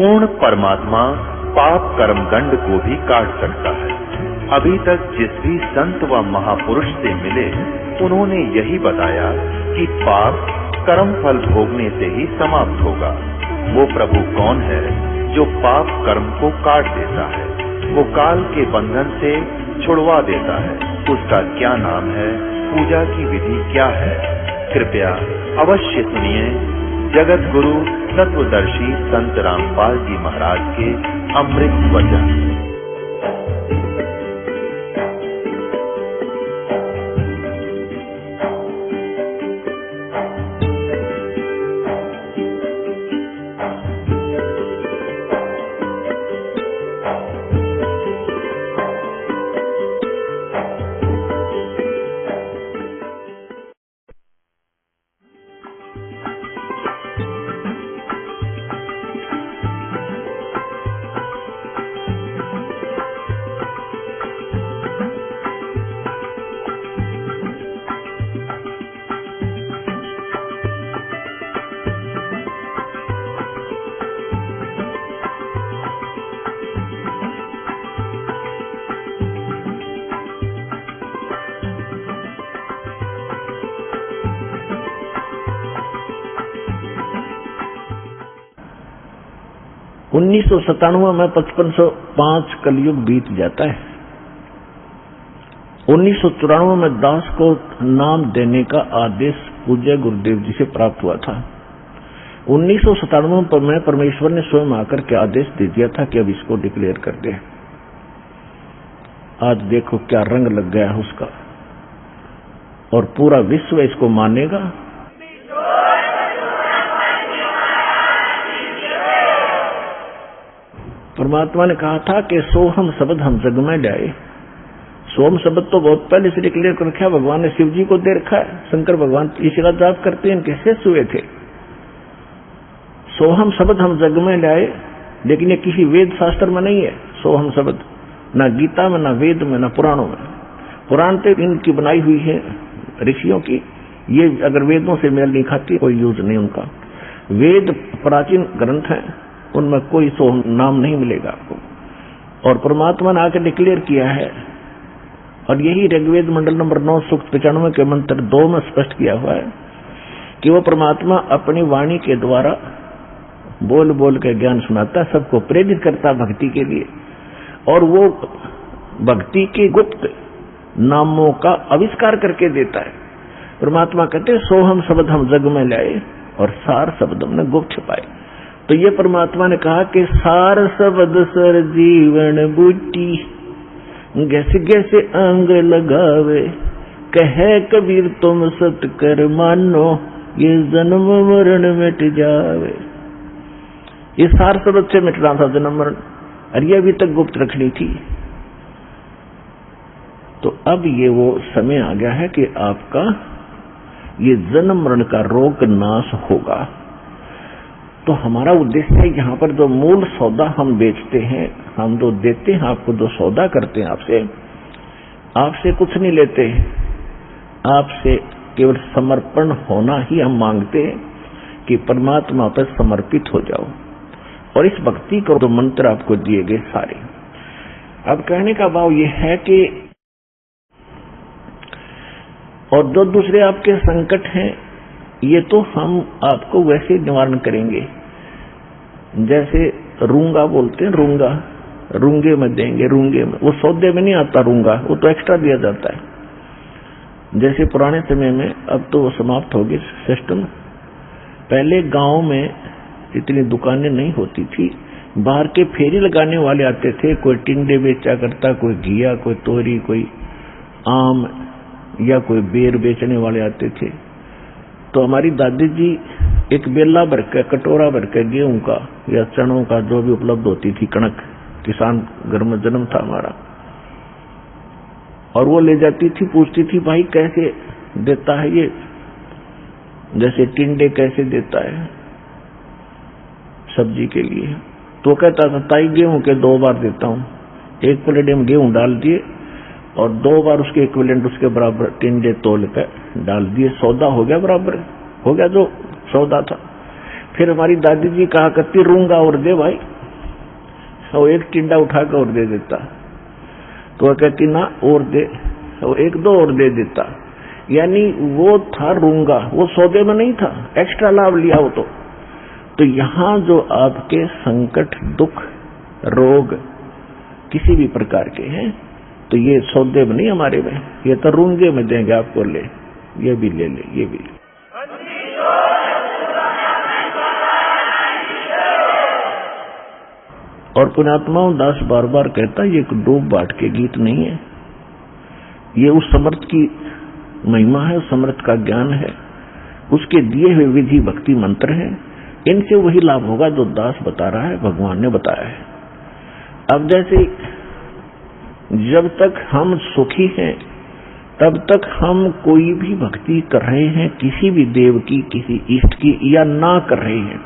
पूर्ण परमात्मा पाप कर्म दंड को भी काट सकता है। अभी तक जिस भी संत व महापुरुष से मिले उन्होंने यही बताया कि पाप कर्म फल भोगने से ही समाप्त होगा। वो प्रभु कौन है जो पाप कर्म को काट देता है, वो काल के बंधन से छुड़वा देता है। उसका क्या नाम है, पूजा की विधि क्या है? कृपया अवश्य सुनिए जगत गुरु तत्वदर्शी संत रामपाल जी महाराज के अमृत वचन। 1997 में 5505 कलयुग बीत जाता है। 1994 में दास को नाम देने का आदेश पूज्य गुरुदेव जी से प्राप्त हुआ था। 1997 में परमेश्वर ने स्वयं आकर के आदेश दे दिया था कि अब इसको डिक्लेयर कर दे। आज देखो क्या रंग लग गया है उसका, और पूरा विश्व इसको मानेगा। परमात्मा ने कहा था कि सोहम शब्द हम जग में लाए। सोहम शब्द तो बहुत पहले से डिक्लेयर कर रखा है, भगवान ने शिव जी को दे रखा है। शंकर भगवान इसका जाप करते हैं, इनके शेष हुए थे। सोहम शब्द हम जग में लाए, लेकिन ये किसी वेद शास्त्र में नहीं है। सोहम शब्द ना गीता में, ना वेद में, ना पुराणों में। पुराण तो इनकी बनाई हुई है ऋषियों की, ये अगर वेदों से मेल नहीं खाती कोई यूज नहीं उनका। वेद प्राचीन ग्रंथ है, उनमें कोई सोहम नाम नहीं मिलेगा आपको। और परमात्मा ने आकर डिक्लेयर किया है, और यही ऋग्वेद मंडल नंबर 9 सूक्त 95 के मंत्र 2 में स्पष्ट किया हुआ है कि वो परमात्मा अपनी वाणी के द्वारा बोल बोल के ज्ञान सुनाता, सबको प्रेरित करता भक्ति के लिए, और वो भक्ति के गुप्त नामों का आविष्कार करके देता है। परमात्मा कहते सोहम शब्द हम जग में लाए, और सार शब्द हमने गुप्त छिपाए। तो ये परमात्मा ने कहा कि सार शब्द सर जीवन बूटी, गैसे गैसे अंग लगावे, कहे कबीर तुम सत कर मानो, ये जन्म मरण मिट जावे। ये सार शब्द से मिटना था जन्म मरण, और ये अभी तक गुप्त रखनी थी। तो अब ये वो समय आ गया है कि आपका ये जन्म मरण का रोग नाश होगा। तो हमारा उद्देश्य है, यहाँ पर जो मूल सौदा हम बेचते हैं, हम जो देते हैं आपको, जो सौदा करते हैं आपसे कुछ नहीं लेते, आपसे केवल समर्पण होना ही हम मांगते हैं कि परमात्मा पर समर्पित हो जाओ। और इस भक्ति को जो मंत्र आपको दिए गए सारे, अब कहने का भाव यह है कि और जो दूसरे आपके संकट हैं, ये तो हम आपको वैसे निवारण करेंगे। जैसे रूंगा बोलते हैं, रूंगा रूंगे में देंगे, रूंगे में, वो सौदे में नहीं आता रूंगा, वो तो एक्स्ट्रा दिया जाता है। जैसे पुराने समय में, अब तो समाप्त हो गई सिस्टम। पहले गांव में इतनी दुकानें नहीं होती थी, बाहर के फेरी लगाने वाले आते थे, कोई टिंडे बेचा करता, कोई घिया, कोई तोरी, कोई आम, या कोई बेर बेचने वाले आते थे। तो हमारी दादी जी एक बेला भर के, कटोरा भर के गेहूं का या चनों का, जो भी उपलब्ध होती थी, कणक, किसान घर में जन्म था हमारा, और वो ले जाती थी, पूछती थी भाई कैसे देता है ये, जैसे टिंडे कैसे देता है सब्जी के लिए। तो कहता था ताई गेहूं के 2 बार देता हूं, एक प्लेट में गेहूं डाल दिए और 2 बार उसके इक्विवेलेंट उसके बराबर टिंडे तोल कर डाल दिए, सौदा हो गया, बराबर हो गया जो सौदा था। फिर हमारी दादी जी कहा करती रूंगा और दे भाई, वो एक टिंडा उठा कर और दे देता, तो वह कहती ना और दे, वो एक दो और दे देता। यानी वो था रूंगा, वो सौदे में नहीं था, एक्स्ट्रा लाभ लिया वो तो यहां जो आपके संकट, दुख, रोग किसी भी प्रकार के हैं, तो ये सौदे में नहीं हमारे में, ये तो रूंगे में देंगे आपको, ले ये भी ले ले, ये भी ले। और पुण्यात्माओं, दास बार बार कहता ये एक डूब बाट के गीत नहीं है, ये उस समर्थ की महिमा है, उस समर्थ का ज्ञान है, उसके दिए हुए विधि भक्ति मंत्र हैं, इनसे वही लाभ होगा जो दास बता रहा है, भगवान ने बताया है। अब जैसे जब तक हम सुखी हैं तब तक हम कोई भी भक्ति कर रहे हैं, किसी भी देव की, किसी इष्ट की, या ना कर रहे हैं,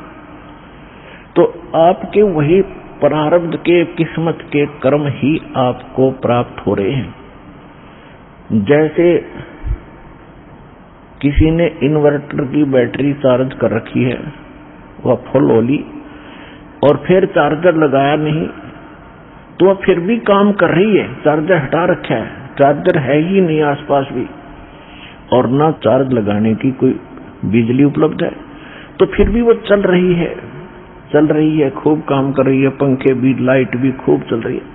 तो आपके वही प्रारब्ध के, किस्मत के कर्म ही आपको प्राप्त हो रहे हैं। जैसे किसी ने इन्वर्टर की बैटरी चार्ज कर रखी है, वह फुल हो ली और फिर चार्जर लगाया नहीं, तो वह फिर भी काम कर रही है, चार्जर हटा रखा है, चार्जर है ही नहीं आसपास भी, और ना चार्ज लगाने की कोई बिजली उपलब्ध है, तो फिर भी वो चल रही है, खूब काम कर रही है, पंखे भी, लाइट भी खूब चल रही है।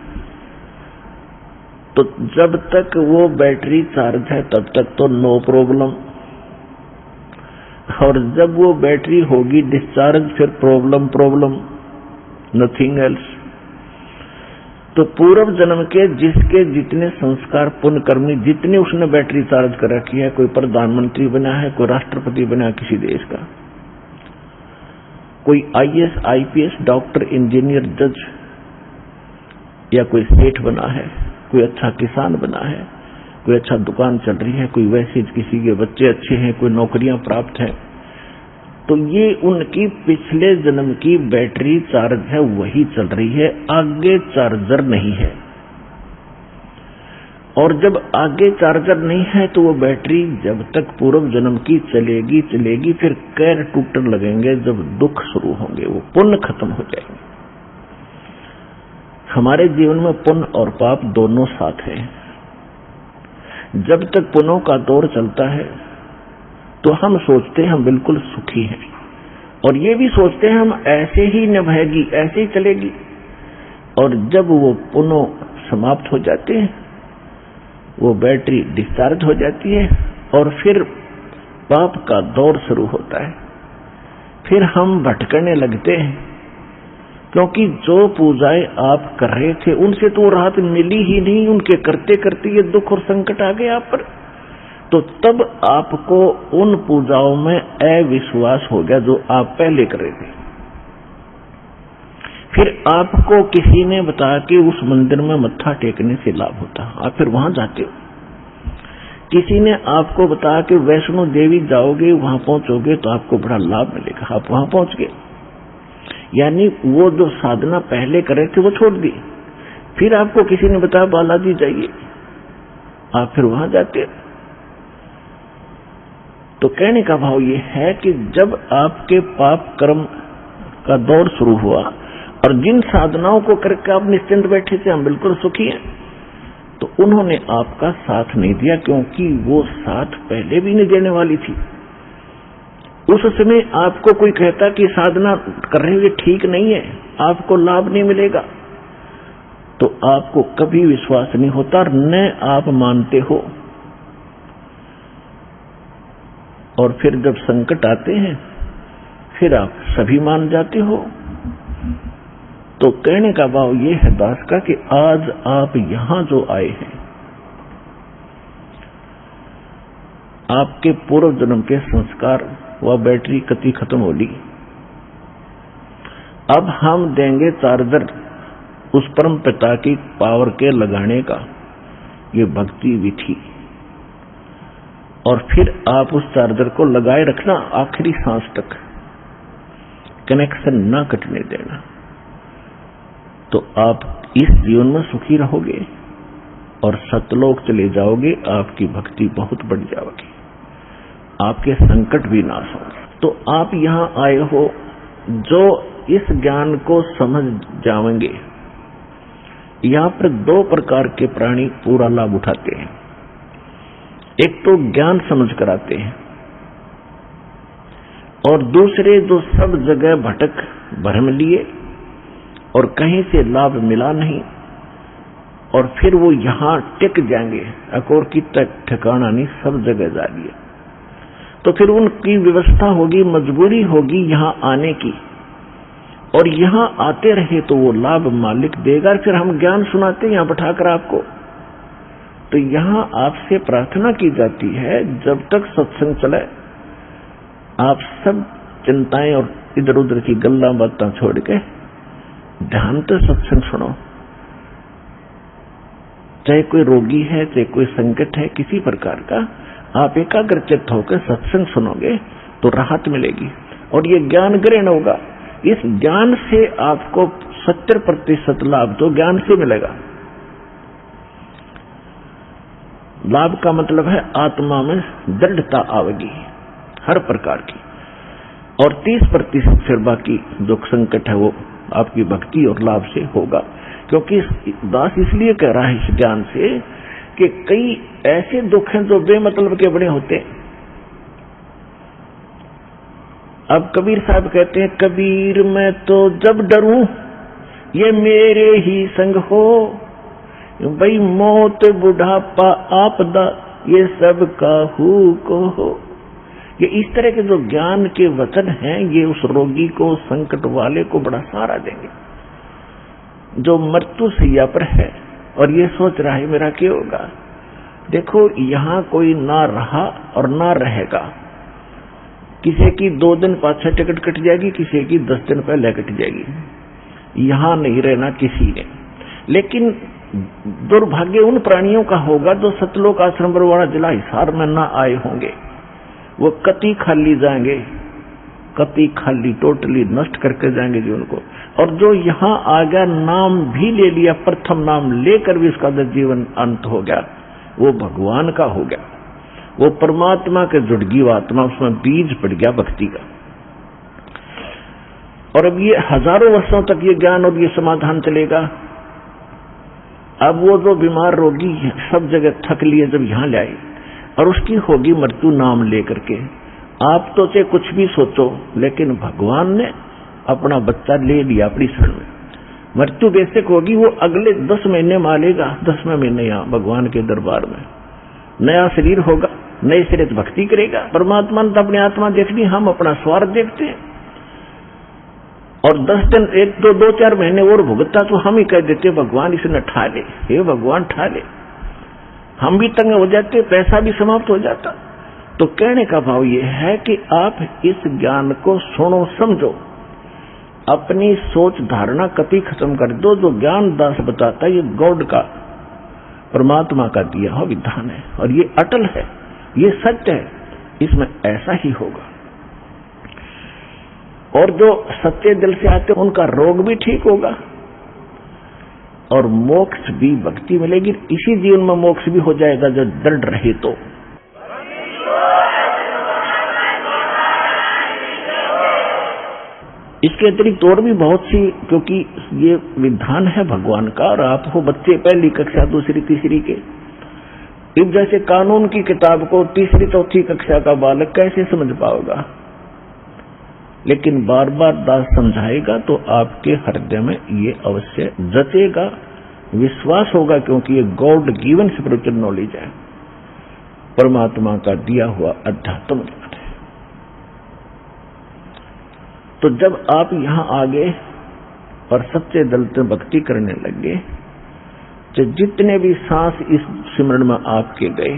तो जब तक वो बैटरी चार्ज है तब तक तो नो प्रॉब्लम, और जब वो बैटरी होगी डिस्चार्ज, फिर प्रॉब्लम, नथिंग एल्स। तो पूर्व जन्म के जिसके जितने संस्कार, पुण्य कर्मी, जितने उसने बैटरी चार्ज कर रखी है, कोई प्रधानमंत्री बना है, कोई राष्ट्रपति बना है किसी देश का, कोई IAS, IPS, डॉक्टर, इंजीनियर, जज, या कोई सेठ बना है, कोई अच्छा किसान बना है, कोई अच्छा दुकान चल रही है, कोई वैसे किसी के बच्चे अच्छे हैं, कोई नौकरियां प्राप्त हैं, तो ये उनकी पिछले जन्म की बैटरी चार्ज है, वही चल रही है, आगे चार्जर नहीं है। और जब आगे चार्जर नहीं है तो वो बैटरी जब तक पूर्व जन्म की चलेगी, फिर कैर टूटर लगेंगे, जब दुख शुरू होंगे, वो पुण्य खत्म हो जाएंगे। हमारे जीवन में पुण्य और पाप दोनों साथ हैं। जब तक पुण्यों का दौर चलता है तो हम सोचते हैं हम बिल्कुल सुखी हैं, और ये भी सोचते हैं हम ऐसे ही निभाएगी, ऐसे ही चलेगी, और जब वो पुण्य समाप्त हो जाते हैं, वो बैटरी डिस्चार्ज हो जाती है, और फिर पाप का दौर शुरू होता है। फिर हम भटकने लगते हैं, क्योंकि जो पूजाएं आप कर रहे थे उनसे तो राहत मिली ही नहीं, उनके करते करते ये दुख और संकट आ गए आप पर, तो तब आपको उन पूजाओं में अविश्वास हो गया जो आप पहले कर रहे थे। फिर आपको किसी ने बताया कि उस मंदिर में मत्था टेकने से लाभ होता, आप फिर वहां जाते हो। किसी ने आपको बताया कि वैष्णो देवी जाओगे, वहां पहुंचोगे तो आपको बड़ा लाभ मिलेगा, आप वहां पहुंच गए। यानी वो जो साधना पहले कर रहे थे वो छोड़ दी। फिर आपको किसी ने बताया बालाजी जाइए, आप फिर वहां जाते। तो कहने का भाव ये है कि जब आपके पाप कर्म का दौर शुरू हुआ और जिन साधनाओं को करके आप निश्चिंत बैठे थे, हम बिल्कुल सुखी हैं, तो उन्होंने आपका साथ नहीं दिया, क्योंकि वो साथ पहले भी नहीं देने वाली थी। उस समय आपको कोई कहता कि साधना कर रहे हुए ठीक नहीं है, आपको लाभ नहीं मिलेगा, तो आपको कभी विश्वास नहीं होता, न आप मानते हो। और फिर जब संकट आते हैं फिर आप सभी मान जाते हो। तो कहने का भाव ये है दास का कि आज आप यहां जो आए हैं, आपके पूर्व जन्म के संस्कार व बैटरी कति खत्म होगी। अब हम देंगे चार्जर उस परम पिता की पावर के लगाने का, ये भक्ति विधि, और फिर आप उस चार्जर को लगाए रखना आखिरी सांस तक, कनेक्शन ना कटने देना, तो आप इस जीवन में सुखी रहोगे और सतलोक चले जाओगे, आपकी भक्ति बहुत बढ़ जाएगी, आपके संकट भी नाश होंगे। तो आप यहां आए हो जो इस ज्ञान को समझ जाएंगे, यहाँ पर दो प्रकार के प्राणी पूरा लाभ उठाते हैं। एक तो ज्ञान समझ कर आते हैं, और दूसरे जो सब जगह भटक भरम लिए और कहीं से लाभ मिला नहीं, और फिर वो यहाँ टिक जाएंगे, अकोर की तक ठिकाना नहीं, सब जगह जा लिए। तो फिर उनकी व्यवस्था होगी, मजबूरी होगी यहाँ आने की, और यहाँ आते रहे तो वो लाभ मालिक देगा। फिर हम ज्ञान सुनाते हैं यहाँ बैठाकर आपको। तो यहाँ आपसे प्रार्थना की जाती है, जब तक सत्संग चले आप सब चिंताएं और इधर उधर की गल्ला बातें छोड़ के ध्यान से सत्संग सुनो। चाहे कोई रोगी है, चाहे कोई संकट है किसी प्रकार का, आप एकाग्रचित्त होकर सत्संग सुनोगे तो राहत मिलेगी और ये ज्ञान ग्रहण होगा। इस ज्ञान से आपको 70% लाभ तो ज्ञान से मिलेगा। लाभ का मतलब है आत्मा में दृढ़ता आवेगी हर प्रकार की, और 30% फिर बाकी जो संकट है वो आपकी भक्ति और लाभ से होगा। क्योंकि दास इसलिए कह रहा है इस ज्ञान से कि कई ऐसे दुख हैं जो बेमतलब के बड़े होते हैं। अब कबीर साहब कहते हैं, कबीर मैं तो जब डरूं ये मेरे ही संग हो, भाई मौत बुढ़ापा आपदा ये सब काहू को हो। ये इस तरह के जो ज्ञान के वचन हैं ये उस रोगी को, संकट वाले को बड़ा सहारा देंगे जो मृत्यु सैया पर है और ये सोच रहा है मेरा क्या होगा। देखो यहाँ कोई ना रहा और ना रहेगा। किसी की 2 दिन पाछे टिकट कट जाएगी, किसी की 10 दिन पहले कट जाएगी। यहाँ नहीं रहना किसी ने। लेकिन दुर्भाग्य उन प्राणियों का होगा जो सतलोक आश्रम बरवाड़ा जिला हिसार में ना आए होंगे। वो कति खाली जाएंगे, कति खाली टोटली नष्ट करके जाएंगे जीवन को। और जो यहाँ आ गया, नाम भी ले लिया, प्रथम नाम लेकर भी उसका जीवन अंत हो गया, वो भगवान का हो गया, वो परमात्मा के जुड़ गई आत्मा, उसमें बीज पड़ गया भक्ति का। और अब ये हजारों वर्षों तक ये ज्ञान और ये समाधान चलेगा। अब वो जो बीमार रोगी है सब जगह थक लिए जब यहाँ लाए और उसकी होगी मृत्यु नाम लेकर के, आप तो चाहे कुछ भी सोचो, लेकिन भगवान ने अपना बच्चा ले लिया अपनी शरण में। मृत्यु बेशक होगी, वो अगले 10 महीने मालेगा, 10वें महीने यहाँ भगवान के दरबार में नया शरीर होगा, नए सिरे से भक्ति करेगा। परमात्मा ने तो अपनी आत्मा देखनी, हम अपना स्वार्थ देखते हैं। और 10 दिन 1-2-4 महीने और भुगता तो हम ही कह देते भगवान इसने ठा ले, हे भगवान ठा ले। हम भी तंग हो जाते, पैसा भी समाप्त हो जाता। तो कहने का भाव ये है कि आप इस ज्ञान को सुनो, समझो, अपनी सोच धारणा कति खत्म कर दो। जो ज्ञान दास बताता है ये गॉड का, परमात्मा का दिया हुआ विधान है और ये अटल है, ये सत्य है, इसमें ऐसा ही होगा। और जो सच्चे दिल से आते हैं उनका रोग भी ठीक होगा और मोक्ष भी, भक्ति मिलेगी। इसी जीवन में मोक्ष भी हो जाएगा जो दृढ़ रहे तो। इसके अतिरिक्त और भी बहुत सी, क्योंकि ये विधान है भगवान का और आप हो बच्चे पहली कक्षा, दूसरी, तीसरी के। इस जैसे कानून की किताब को तीसरी चौथी कक्षा का बालक कैसे समझ पाएगा? लेकिन बार बार दास समझाएगा तो आपके हृदय में ये अवश्य जचेगा, विश्वास होगा, क्योंकि ये गॉड गिवन स्पिरिचुअल नॉलेज है, परमात्मा का दिया हुआ अध्यात्म ज्ञान है। तो जब आप यहाँ आ गए और सच्चे दिल से भक्ति करने लगे, तो जितने भी सांस इस सिमरन में आपके गए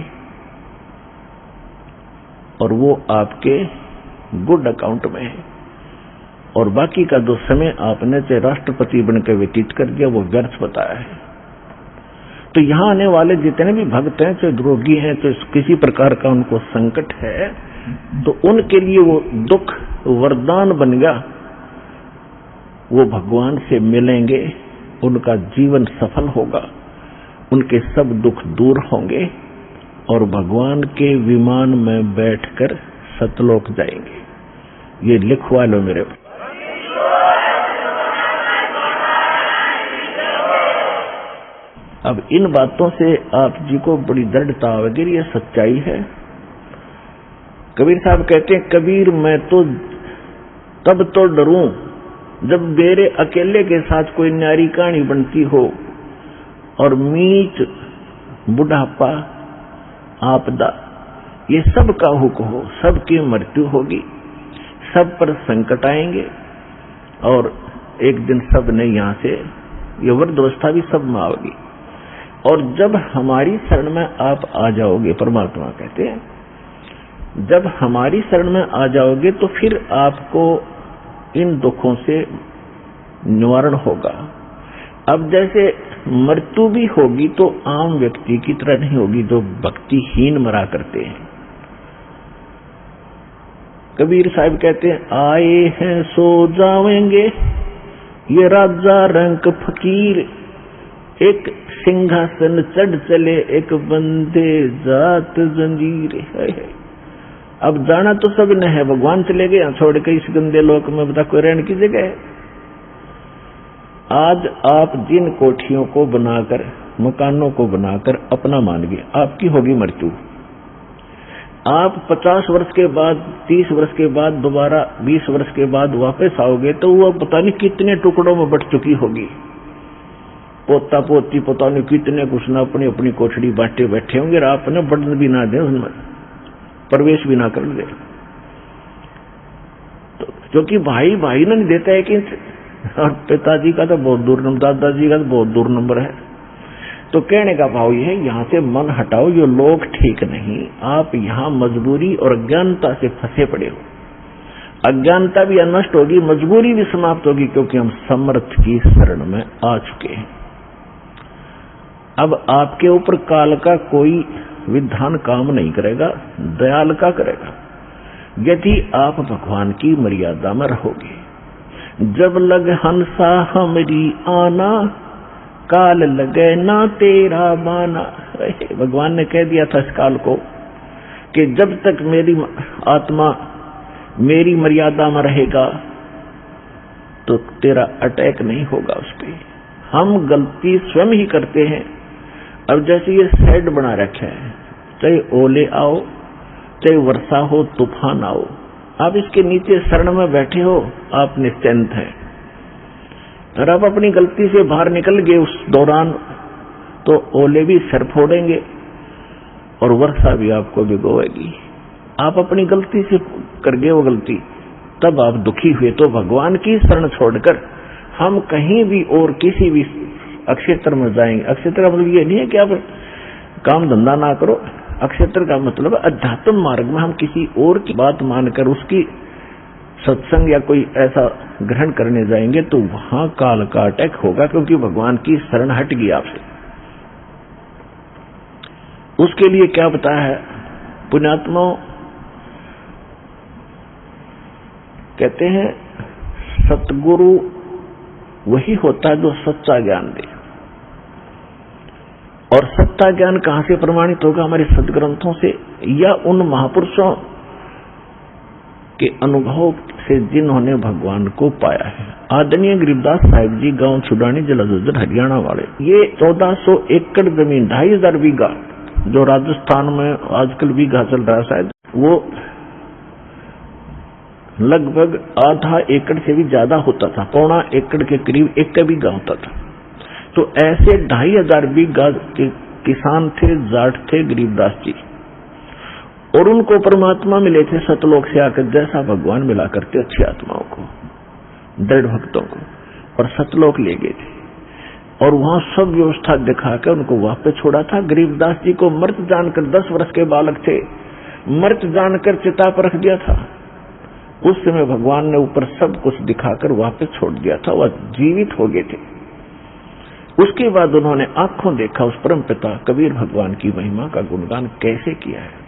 और वो आपके गुड अकाउंट में है, और बाकी का जो समय आपने चाहे राष्ट्रपति बनकर व्यतीत कर दिया वो व्यर्थ बताया है। तो यहाँ आने वाले जितने भी भक्त हैं, चाहे रोगी हैं, चाहे किसी प्रकार का उनको संकट है, तो उनके लिए वो दुख वरदान बन गया। वो भगवान से मिलेंगे, उनका जीवन सफल होगा, उनके सब दुख दूर होंगे और भगवान के विमान में बैठकर सतलोक जाएंगे। ये लिखवा लो मेरे। अब इन बातों से आप जी को बड़ी दृढ़ता आवेगी, ये सच्चाई है। कबीर साहब कहते हैं, कबीर मैं तो तब तो डरूं जब मेरे अकेले के साथ कोई न्यारी कहानी बनती हो और मीच, बुढ़ापा, आपदा, ये सब का हुक हो, सबकी मृत्यु होगी, सब पर संकट आएंगे और एक दिन सब ने यहां से ये वृद्धावस्था भी सब में आओगी। और जब हमारी शरण में आप आ जाओगे, परमात्मा कहते हैं, जब हमारी शरण में आ जाओगे तो फिर आपको इन दुखों से निवारण होगा। अब जैसे मृत्यु भी होगी तो आम व्यक्ति की तरह नहीं होगी जो भक्तिहीन मरा करते हैं। कबीर साहब कहते हैं, आए हैं सो जाएंगे ये राजा रंक फकीर, एक सिंहासन चढ़ चले एक बंदे जात जंजीर। अब जाना तो सब न है, भगवान चले गए छोड़ के इस गंदे लोक में, बता कोई रहने की जगह है। आज आप जिन कोठियों को बनाकर, मकानों को बनाकर अपना मान गए, आपकी होगी मृत्यु। आप 50 वर्ष के बाद, 30 वर्ष के बाद, दोबारा 20 वर्ष के बाद वापस आओगे तो वो पता नहीं कितने टुकड़ों में बट चुकी होगी। पोता पोती पता नहीं कितने कुछ ना अपनी अपनी कोठड़ी बांटे बैठे होंगे और आपने बढ़न भी ना दे, उनमें प्रवेश भी ना कर दे। तो क्योंकि भाई भाई नहीं देता है कि, और पिताजी का तो बहुत दूर नंबर, दादाजी का तो बहुत दूर नंबर है। तो कहने का भाव यह है, यहां से मन हटाओ, ये लोग ठीक नहीं, आप यहां मजबूरी और अज्ञानता से फंसे पड़े हो। अज्ञानता भी नष्ट होगी, मजबूरी भी समाप्त होगी, क्योंकि हम समर्थ की शरण में आ चुके हैं। अब आपके ऊपर काल का कोई विधान काम नहीं करेगा, दयाल का करेगा, यदि आप भगवान की मर्यादा में रहोगे। जब लग हंसा हमरी आना, काल लगे ना तेरा माना। भगवान ने कह दिया था इस काल को कि जब तक मेरी आत्मा मेरी मर्यादा में रहेगा तो तेरा अटैक नहीं होगा उस पर। हम गलती स्वयं ही करते हैं। अब जैसे ये शेड बना रखा है, चाहे ओले आओ, चाहे वर्षा हो, तूफान आओ, आप इसके नीचे शरण में बैठे हो, आप निश्चिंत हैं। और आप अपनी गलती से बाहर निकल गए उस दौरान तो ओले भी सर फोड़ेंगे और वर्षा भी आपको भिगोएगी। आप अपनी गलती से कर गए वो गलती, तब आप दुखी हुए। तो भगवान की शरण छोड़कर हम कहीं भी और किसी भी अक्षेत्र में जाएंगे। अक्षेत्र का मतलब ये नहीं है कि आप काम धंधा ना करो। अक्षेत्र का मतलब अध्यात्म मार्ग में हम किसी और की बात मानकर उसकी सत्संग या कोई ऐसा ग्रहण करने जाएंगे तो वहां काल का अटैक होगा, क्योंकि भगवान की शरण हट गई आपसे। उसके लिए क्या बताया है पुण्यात्मा? कहते हैं सतगुरु वही होता है जो सच्चा ज्ञान दे। और सच्चा ज्ञान कहां से प्रमाणित होगा? हमारे सदग्रंथों से या उन महापुरुषों के अनुभव से जिन्होंने भगवान को पाया है। आदरणीय गरीबदास साहिब जी, गांव छुडानी, जिला झज्जर, हरियाणा वाले, ये 1400 एकड़ जमीन, 2500 बीघा, जो राजस्थान में आजकल बीघा चल रहा है शायद, वो लगभग आधा एकड़ से भी ज्यादा होता था, पौना एकड़ के करीब 1 बीघा होता था। तो ऐसे 2500 बीघा के किसान थे, जाट थे गरीबदास जी, और उनको परमात्मा मिले थे सतलोक से आकर, जैसा भगवान मिला करते अच्छी आत्माओं को, दृढ़ भक्तों को, और सतलोक ले गए थे और वहां सब व्यवस्था दिखा कर उनको वापस छोड़ा था। गरीबदास जी को मृत जानकर, 10 वर्ष के बालक थे, मृत जानकर चिता पर रख दिया था। उस समय भगवान ने ऊपर सब कुछ दिखाकर वापस छोड़ दिया था, वह जीवित हो गए थे। उसके बाद उन्होंने आंखों देखा उस परम पिता कबीर भगवान की महिमा का गुणगान कैसे किया है।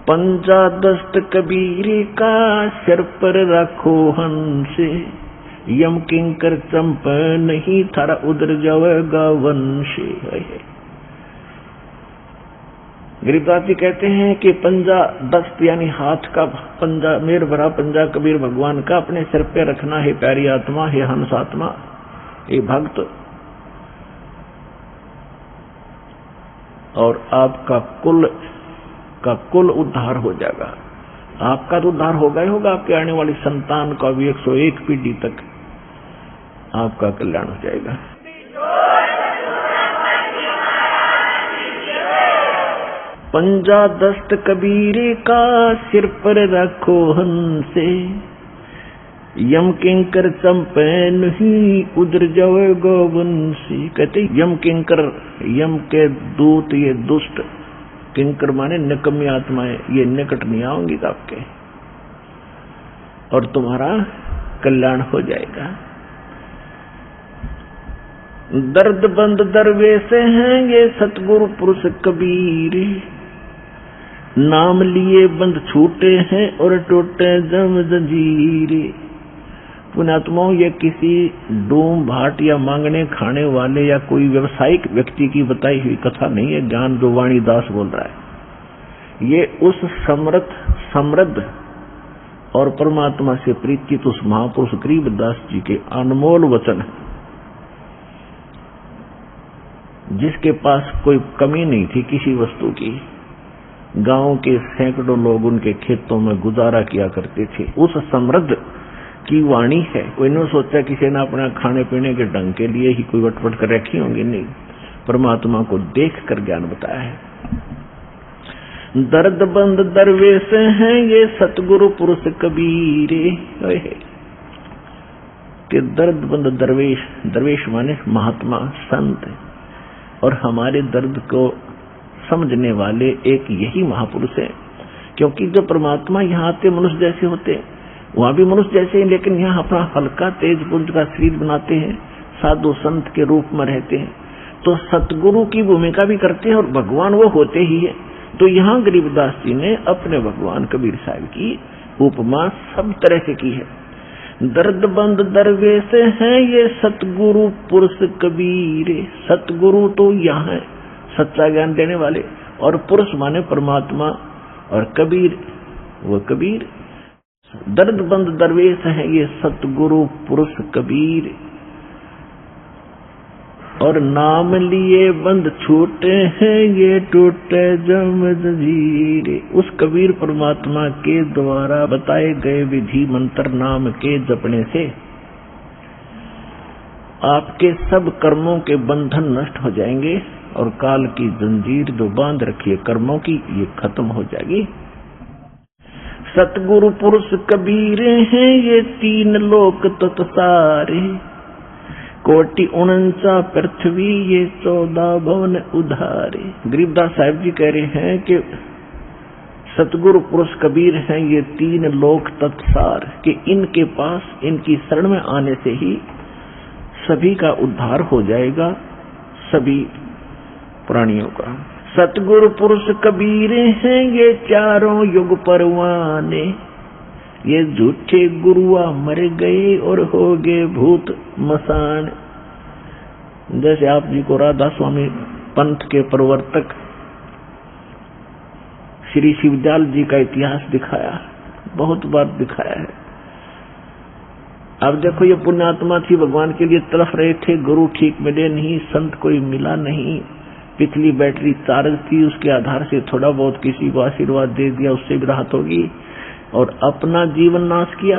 पंजा दस्त कबीर का सिर पर रखो हंस, यम किंकर चंप नहीं थारा उधर जावेगा वंश। गरीबदास जी कहते हैं कि पंजा दस्त यानी हाथ का पंजा, मेर भरा पंजा कबीर भगवान का अपने सिर पे रखना है। प्यारी आत्मा है, हंस आत्मा, ये भक्त, और आपका कुल उद्धार हो जाएगा। आपका तो उद्धार होगा ही होगा, आपके आने वाली संतान का भी 101 पीढ़ी तक आपका कल्याण हो जाएगा। पंजा दस्त कबीरे का सिर पर रखो हंसे, यम किंकर चंपे नहीं उधर जाओ गोवंशी। कहते यम किंकर, यम के दूत, ये दुष्ट किंकर माने निकम्मी आत्माएं, ये निकट नहीं आएंगी आपके और तुम्हारा कल्याण हो जाएगा। दर्द बंद दरवेश हैं ये सतगुरु पुरुष कबीर, नाम लिए बंद छूटे हैं और टूटे जम जंजीरे। पुण्यात्माओं, ये किसी डूम भाट या मांगने खाने वाले या कोई व्यवसायिक व्यक्ति की बताई हुई कथा नहीं है, ज्ञान जो वाणी दास बोल रहा है। ये उस समृद्ध और परमात्मा से प्रीतित उस महापुरुष गरीबदास जी के अनमोल वचन है, जिसके पास कोई कमी नहीं थी किसी वस्तु की। गांव के सैकड़ों लोग उनके खेतों में गुजारा किया करते थे। उस समृद्ध की वाणी है। कोई ने सोचा किसी ने अपना खाने पीने के ढंग के लिए ही कोई वटवट कर रखी होंगी, नहीं, परमात्मा को देख कर ज्ञान बताया है। दर्द बंद दरवेश हैं ये सतगुरु पुरुष कबीरे, कि दर्द बंद दरवेश, दरवेश माने महात्मा संत, और हमारे दर्द को समझने वाले एक यही महापुरुष है। क्योंकि जो परमात्मा यहाँ आते मनुष्य जैसे होते, वहां भी मनुष्य जैसे हैं, लेकिन यहाँ अपना हल्का तेज पुंज का शरीर बनाते हैं, साधु संत के रूप में रहते हैं, तो सतगुरु की भूमिका भी करते हैं और भगवान वो होते ही है। तो यहाँ गरीबदास जी ने अपने भगवान कबीर साहब की उपमा सब तरह से की है। दर्द बंद दरवेश हैं ये सतगुरु पुरुष कबीर। सतगुरु तो यहाँ है, सच्चा ज्ञान देने वाले, और पुरुष माने परमात्मा, और कबीर वो कबीर। दर्द बंद दरवेश है ये सतगुरु पुरुष कबीर, और नाम लिए बंद छूटे हैं ये टूटे जम जंजीर। उस कबीर परमात्मा के द्वारा बताए गए विधि मंत्र नाम के जपने से आपके सब कर्मों के बंधन नष्ट हो जाएंगे, और काल की जंजीर जो बांध रखी है कर्मों की, ये खत्म हो जाएगी। सतगुरु पुरुष कबीर हैं ये 3 लोक तत्सारे, कोटि 49 पृथ्वी ये 14 भवन उधारे। गरीबदास साहिब जी कह रहे हैं कि सतगुरु पुरुष कबीर हैं ये 3 लोक तत्सार, कि इनके पास, इनकी शरण में आने से ही सभी का उद्धार हो जाएगा, सभी प्राणियों का। सतगुरु पुरुष कबीर हैं ये 4 युग परवाने, ये झूठे गुरुआ मर गए और हो गए भूत मसान। जैसे आप जी को राधा स्वामी पंथ के प्रवर्तक श्री शिवदयाल जी का इतिहास दिखाया, बहुत बार दिखाया है। अब देखो, ये पुण्यात्मा थी, भगवान के लिए तड़फ रहे थे, गुरु ठीक मिले नहीं, संत कोई मिला नहीं, पिछली बैटरी चार्ज थी, उसके आधार से थोड़ा बहुत किसी को आशीर्वाद दे दिया, उससे भी राहत होगी, और अपना जीवन नाश किया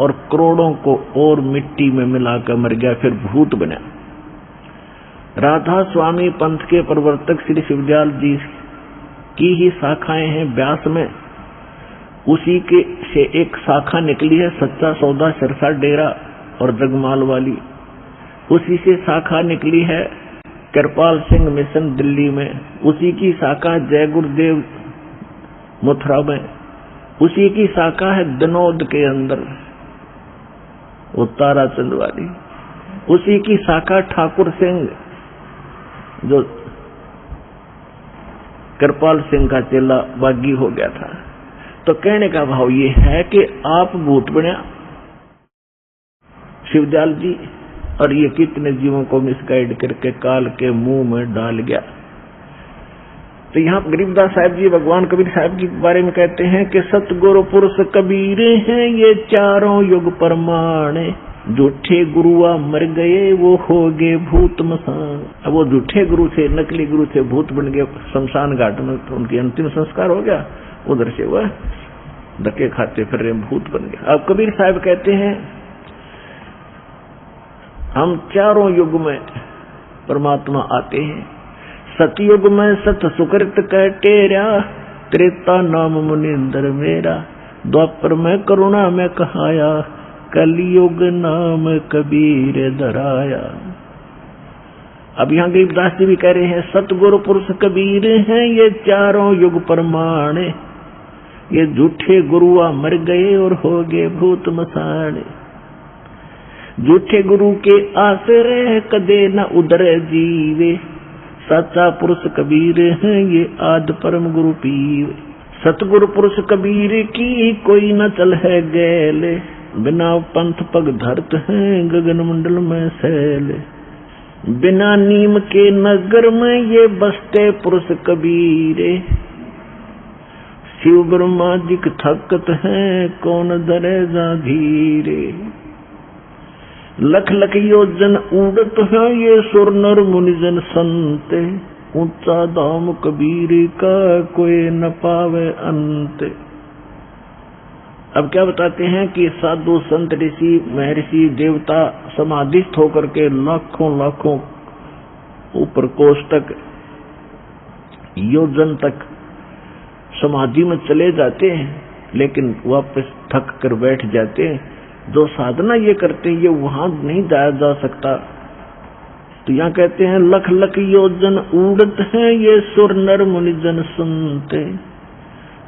और करोड़ों को और मिट्टी में मिलाकर मर गया, फिर भूत बना। राधा स्वामी पंथ के प्रवर्तक श्री शिवदयाल जी की ही शाखाएं हैं ब्यास में, उसी के से एक शाखा निकली है सच्चा सौदा सिरसा डेरा और जगमाल वाली, उसी से शाखा निकली है कृपाल सिंह मिशन दिल्ली में, उसी की शाखा जय गुरुदेव मथुरा में, उसी की शाखा है दनौद के अंदर वो ताराचंद वाली, उसी की शाखा ठाकुर सिंह जो कृपाल सिंह का चेला बागी हो गया था। तो कहने का भाव ये है कि आप भूत बना शिवदयाल जी, और ये कितने जीवों को मिसगाइड करके काल के मुंह में डाल गया। तो यहाँ गरीबदास साहिब जी भगवान कबीर साहब के बारे में कहते हैं कि सतगुरु पुरुष कबीर हैं ये 4 युग प्रमाण, झूठे गुरुआ मर गए वो हो गए भूत मसान। अब वो झूठे गुरु थे, नकली गुरु थे, भूत बन गए शमशान घाट में, तो उनकी अंतिम संस्कार हो गया, उधर से वह धक्के खाते फिर रहे भूत बन गए। अब कबीर साहब कहते हैं हम चारों युग में परमात्मा आते हैं। सतयुग में सत सुकृत कह टेरा, त्रेता नाम मुनिंदर मेरा, द्वापर में करुणा में कहाया, कलयुग नाम कबीर धराया। अब यहाँ गरीबदास जी भी कह रहे हैं सतगुरु पुरुष कबीर हैं ये चारों युग प्रमाण, ये झूठे गुरुआ मर गए और हो गए भूत मसान। झूठे गुरु के आश्रय कदे न उदर जीवे, सच्चा पुरुष कबीर हैं ये आद परम गुरु पीवे। सतगुरु पुरुष कबीर की कोई न चल है गैले, बिना पंथ पग धरत हैं गगन मंडल में सैले। बिना नीम के नगर में ये बसते पुरुष कबीरे, शिव ब्रह्मा जी थकत हैं कौन दरे जा धीरे। लख लख योजन उड़त है ये सुर नर मुनिजन संते, ऊंचा धाम कबीर का कोई न पावे अंत। अब क्या बताते हैं कि साधु संत ऋषि महर्षि देवता समाधिस्थ होकर के लाखों लाखों ऊपर कोष तक योजन तक समाधि में चले जाते हैं, लेकिन वापस थक कर बैठ जाते हैं। जो साधना ये करते हैं ये वहां नहीं जाया जा सकता। तो यहाँ कहते हैं लख लख योजन उड़त हैं ये सुर नर मुनिजन सुनते,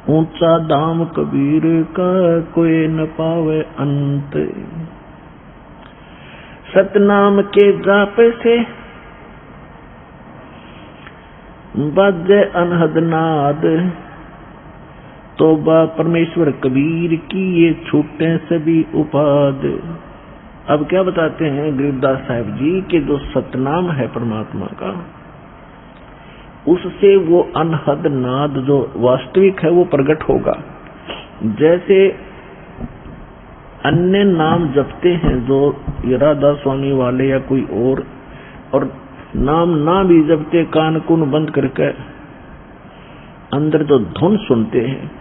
ऊंचा धाम कबीर का कोई न पावे अंत। सतनाम के जाप से बाजे अनहद नाद, तोबा परमेश्वर कबीर की ये छूटे सभी उपाद। अब क्या बताते हैं गरीबदास साहब जी कि जो सतनाम है परमात्मा का, उससे वो अनहद नाद जो वास्तविक है वो प्रकट होगा। जैसे अन्य नाम जपते हैं जो राधा स्वामी वाले या कोई और नाम ना भी जपते, कान कुन बंद करके अंदर जो धुन सुनते हैं,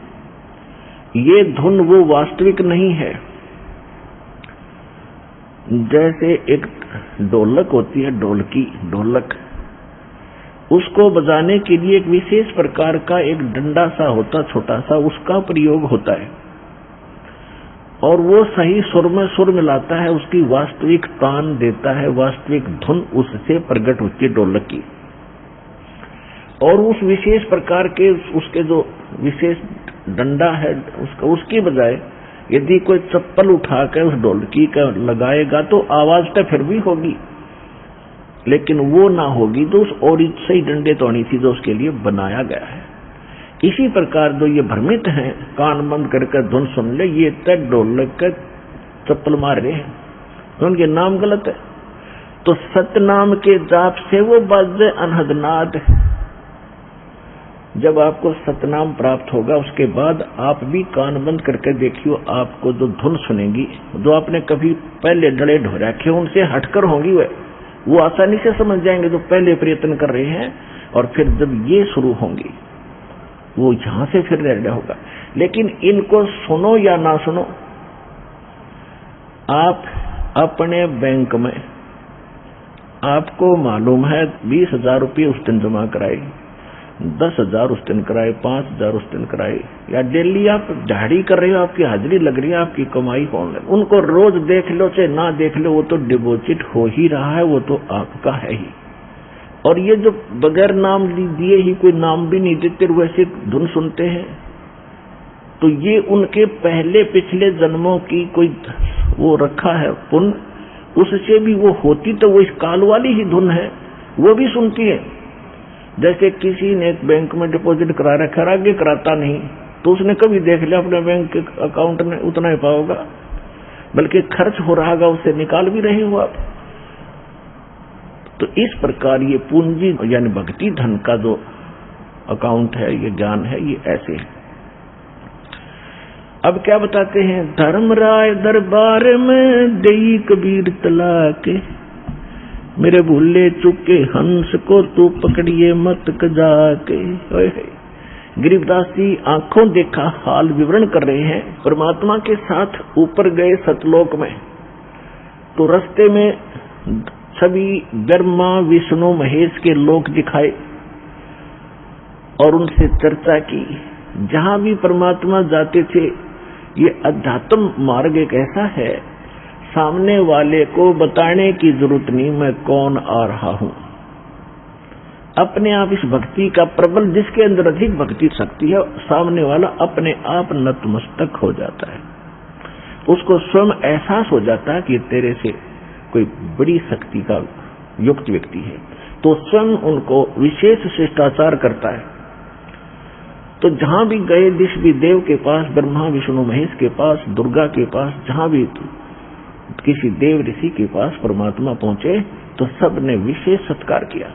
ये धुन वो वास्तविक नहीं है। जैसे एक ढोलक होती है, ढोलक, उसको बजाने के लिए एक विशेष प्रकार का एक डंडा सा होता, छोटा सा, उसका प्रयोग होता है और वो सही सुर में सुर मिलाता है, उसकी वास्तविक तान देता है, वास्तविक धुन उससे प्रकट होती है ढोलक की। और उस विशेष प्रकार के उसके जो विशेष डंडा है उसकी बजाय यदि कोई चप्पल उठाकर उस ढोलकी का लगाएगा तो आवाज तो फिर भी होगी, लेकिन वो ना होगी जो उस और सही डंडे तोड़ी थी जो उसके लिए बनाया गया है। इसी प्रकार जो ये भ्रमित हैं, कान बंद करके धुन सुन ले, ये तक ढोलक का चप्पल मार रहे हैं, तो उनके नाम गलत है। तो सतनाम के जाप से वो बाजे अनहदनाद। जब आपको सतनाम प्राप्त होगा उसके बाद आप भी कान बंद करके देखियो, आपको जो धुन सुनेगी, जो आपने कभी पहले डरे ढो रखे उनसे हटकर होंगी, वो आसानी से समझ जाएंगे जो पहले प्रयत्न कर रहे हैं। और फिर जब ये शुरू होंगी वो यहां से फिर निर्णय होगा। लेकिन इनको सुनो या ना सुनो, आप अपने बैंक में आपको मालूम है 20,000 रुपये उस दिन जमा कराए, 10,000 उस दिन कराए, 5,000 उस दिन कराए, या डेली आप दिहाड़ी कर रहे हो, आपकी हाजिरी लग रही है, आपकी कमाई होने लगी, उनको रोज देख लो चाहे ना देख लो, वो तो डिपॉजिट हो ही रहा है, वो तो आपका है ही। और ये जो बगैर नाम दिए ही कोई नाम भी नहीं देते वैसे धुन सुनते हैं, तो ये उनके पहले पिछले जन्मों की कोई वो रखा है पुण्य, उससे भी वो होती तो वो इस काल वाली ही धुन है, वो भी सुनती है। जैसे किसी ने एक बैंक में डिपॉजिट करा रखा है, आगे कराता नहीं, तो उसने कभी देख लिया अपने बैंक के अकाउंट में उतना ही पाओगा, बल्कि खर्च हो रहा होगा उससे निकाल भी रहे हो आप। तो इस प्रकार ये पूंजी यानी भक्ति धन का जो अकाउंट है, ये ज्ञान है, ये ऐसे है। अब क्या बताते हैं, धर्मराय दरबार में देई कबीर तलाके, मेरे भूले चुके हंस को तू पकड़िए मत कजा के। गरीबदास जी आंखों देखा हाल विवरण कर रहे हैं। परमात्मा के साथ ऊपर गए सतलोक में, तो रास्ते में सभी ब्रह्मा विष्णु महेश के लोक दिखाए और उनसे चर्चा की। जहां भी परमात्मा जाते थे, ये अध्यात्म मार्ग एक ऐसा है, सामने वाले को बताने की जरूरत नहीं मैं कौन आ रहा हूं। अपने आप इस भक्ति का प्रबल, जिसके अंदर अधिक भक्ति शक्ति है, सामने वाला अपने आप नतमस्तक हो जाता है। उसको स्वयं एहसास हो जाता है कि तेरे से कोई बड़ी शक्ति का युक्त व्यक्ति है, तो स्वयं उनको विशेष शिष्टाचार करता है। तो जहां भी गए, जिस भी देव के पास, ब्रह्मा विष्णु महेश के पास, दुर्गा के पास, जहां भी किसी देव ऋषि के पास परमात्मा पहुंचे, तो सब ने विशेष सत्कार किया।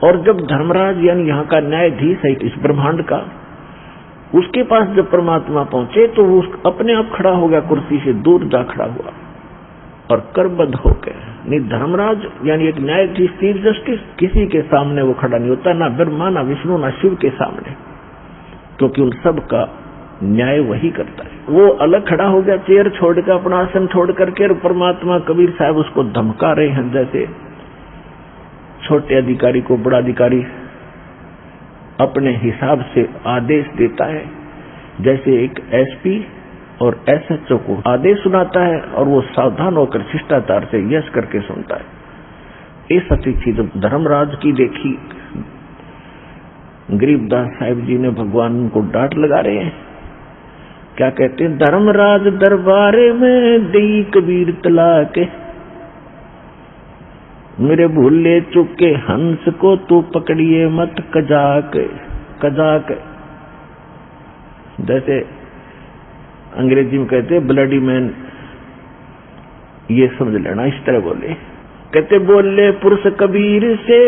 और जब धर्मराज यानी यहाँ का न्यायाधीश है इस ब्रह्मांड का, उसके पास जब परमात्मा पहुंचे, तो वो अपने आप खड़ा हो गया, कुर्सी से दूर जा खड़ा हुआ और करबद्ध होकर। नहीं, धर्मराज यानी एक न्यायाधीश, चीफ जस्टिस, किसी के सामने वो खड़ा नहीं होता, ना ब्रह्मा, ना विष्णु, ना शिव के सामने, क्योंकि उन सब का न्याय वही करता है। वो अलग खड़ा हो गया, चेयर छोड़कर, अपना आसन छोड़ करके, और परमात्मा कबीर साहब उसको धमका रहे हैं, जैसे छोटे अधिकारी को बड़ा अधिकारी अपने हिसाब से आदेश देता है, जैसे एक एसपी और एसएचओ को आदेश सुनाता है और वो सावधान होकर शिष्टाचार से यश करके सुनता है। इस अतिथि जब धर्मराज की देखी, गरीबदास साहिब जी ने भगवान को डांट लगा रहे हैं। क्या कहते हैं, धर्मराज दरबारे में देई कबीर तलाके, मेरे भूले चुके हंस को तू पकड़िए मत कजाक। कजाक जैसे अंग्रेजी में कहते ब्लडी मैन, ये समझ लेना, इस तरह बोले। कहते बोले पुरुष कबीर से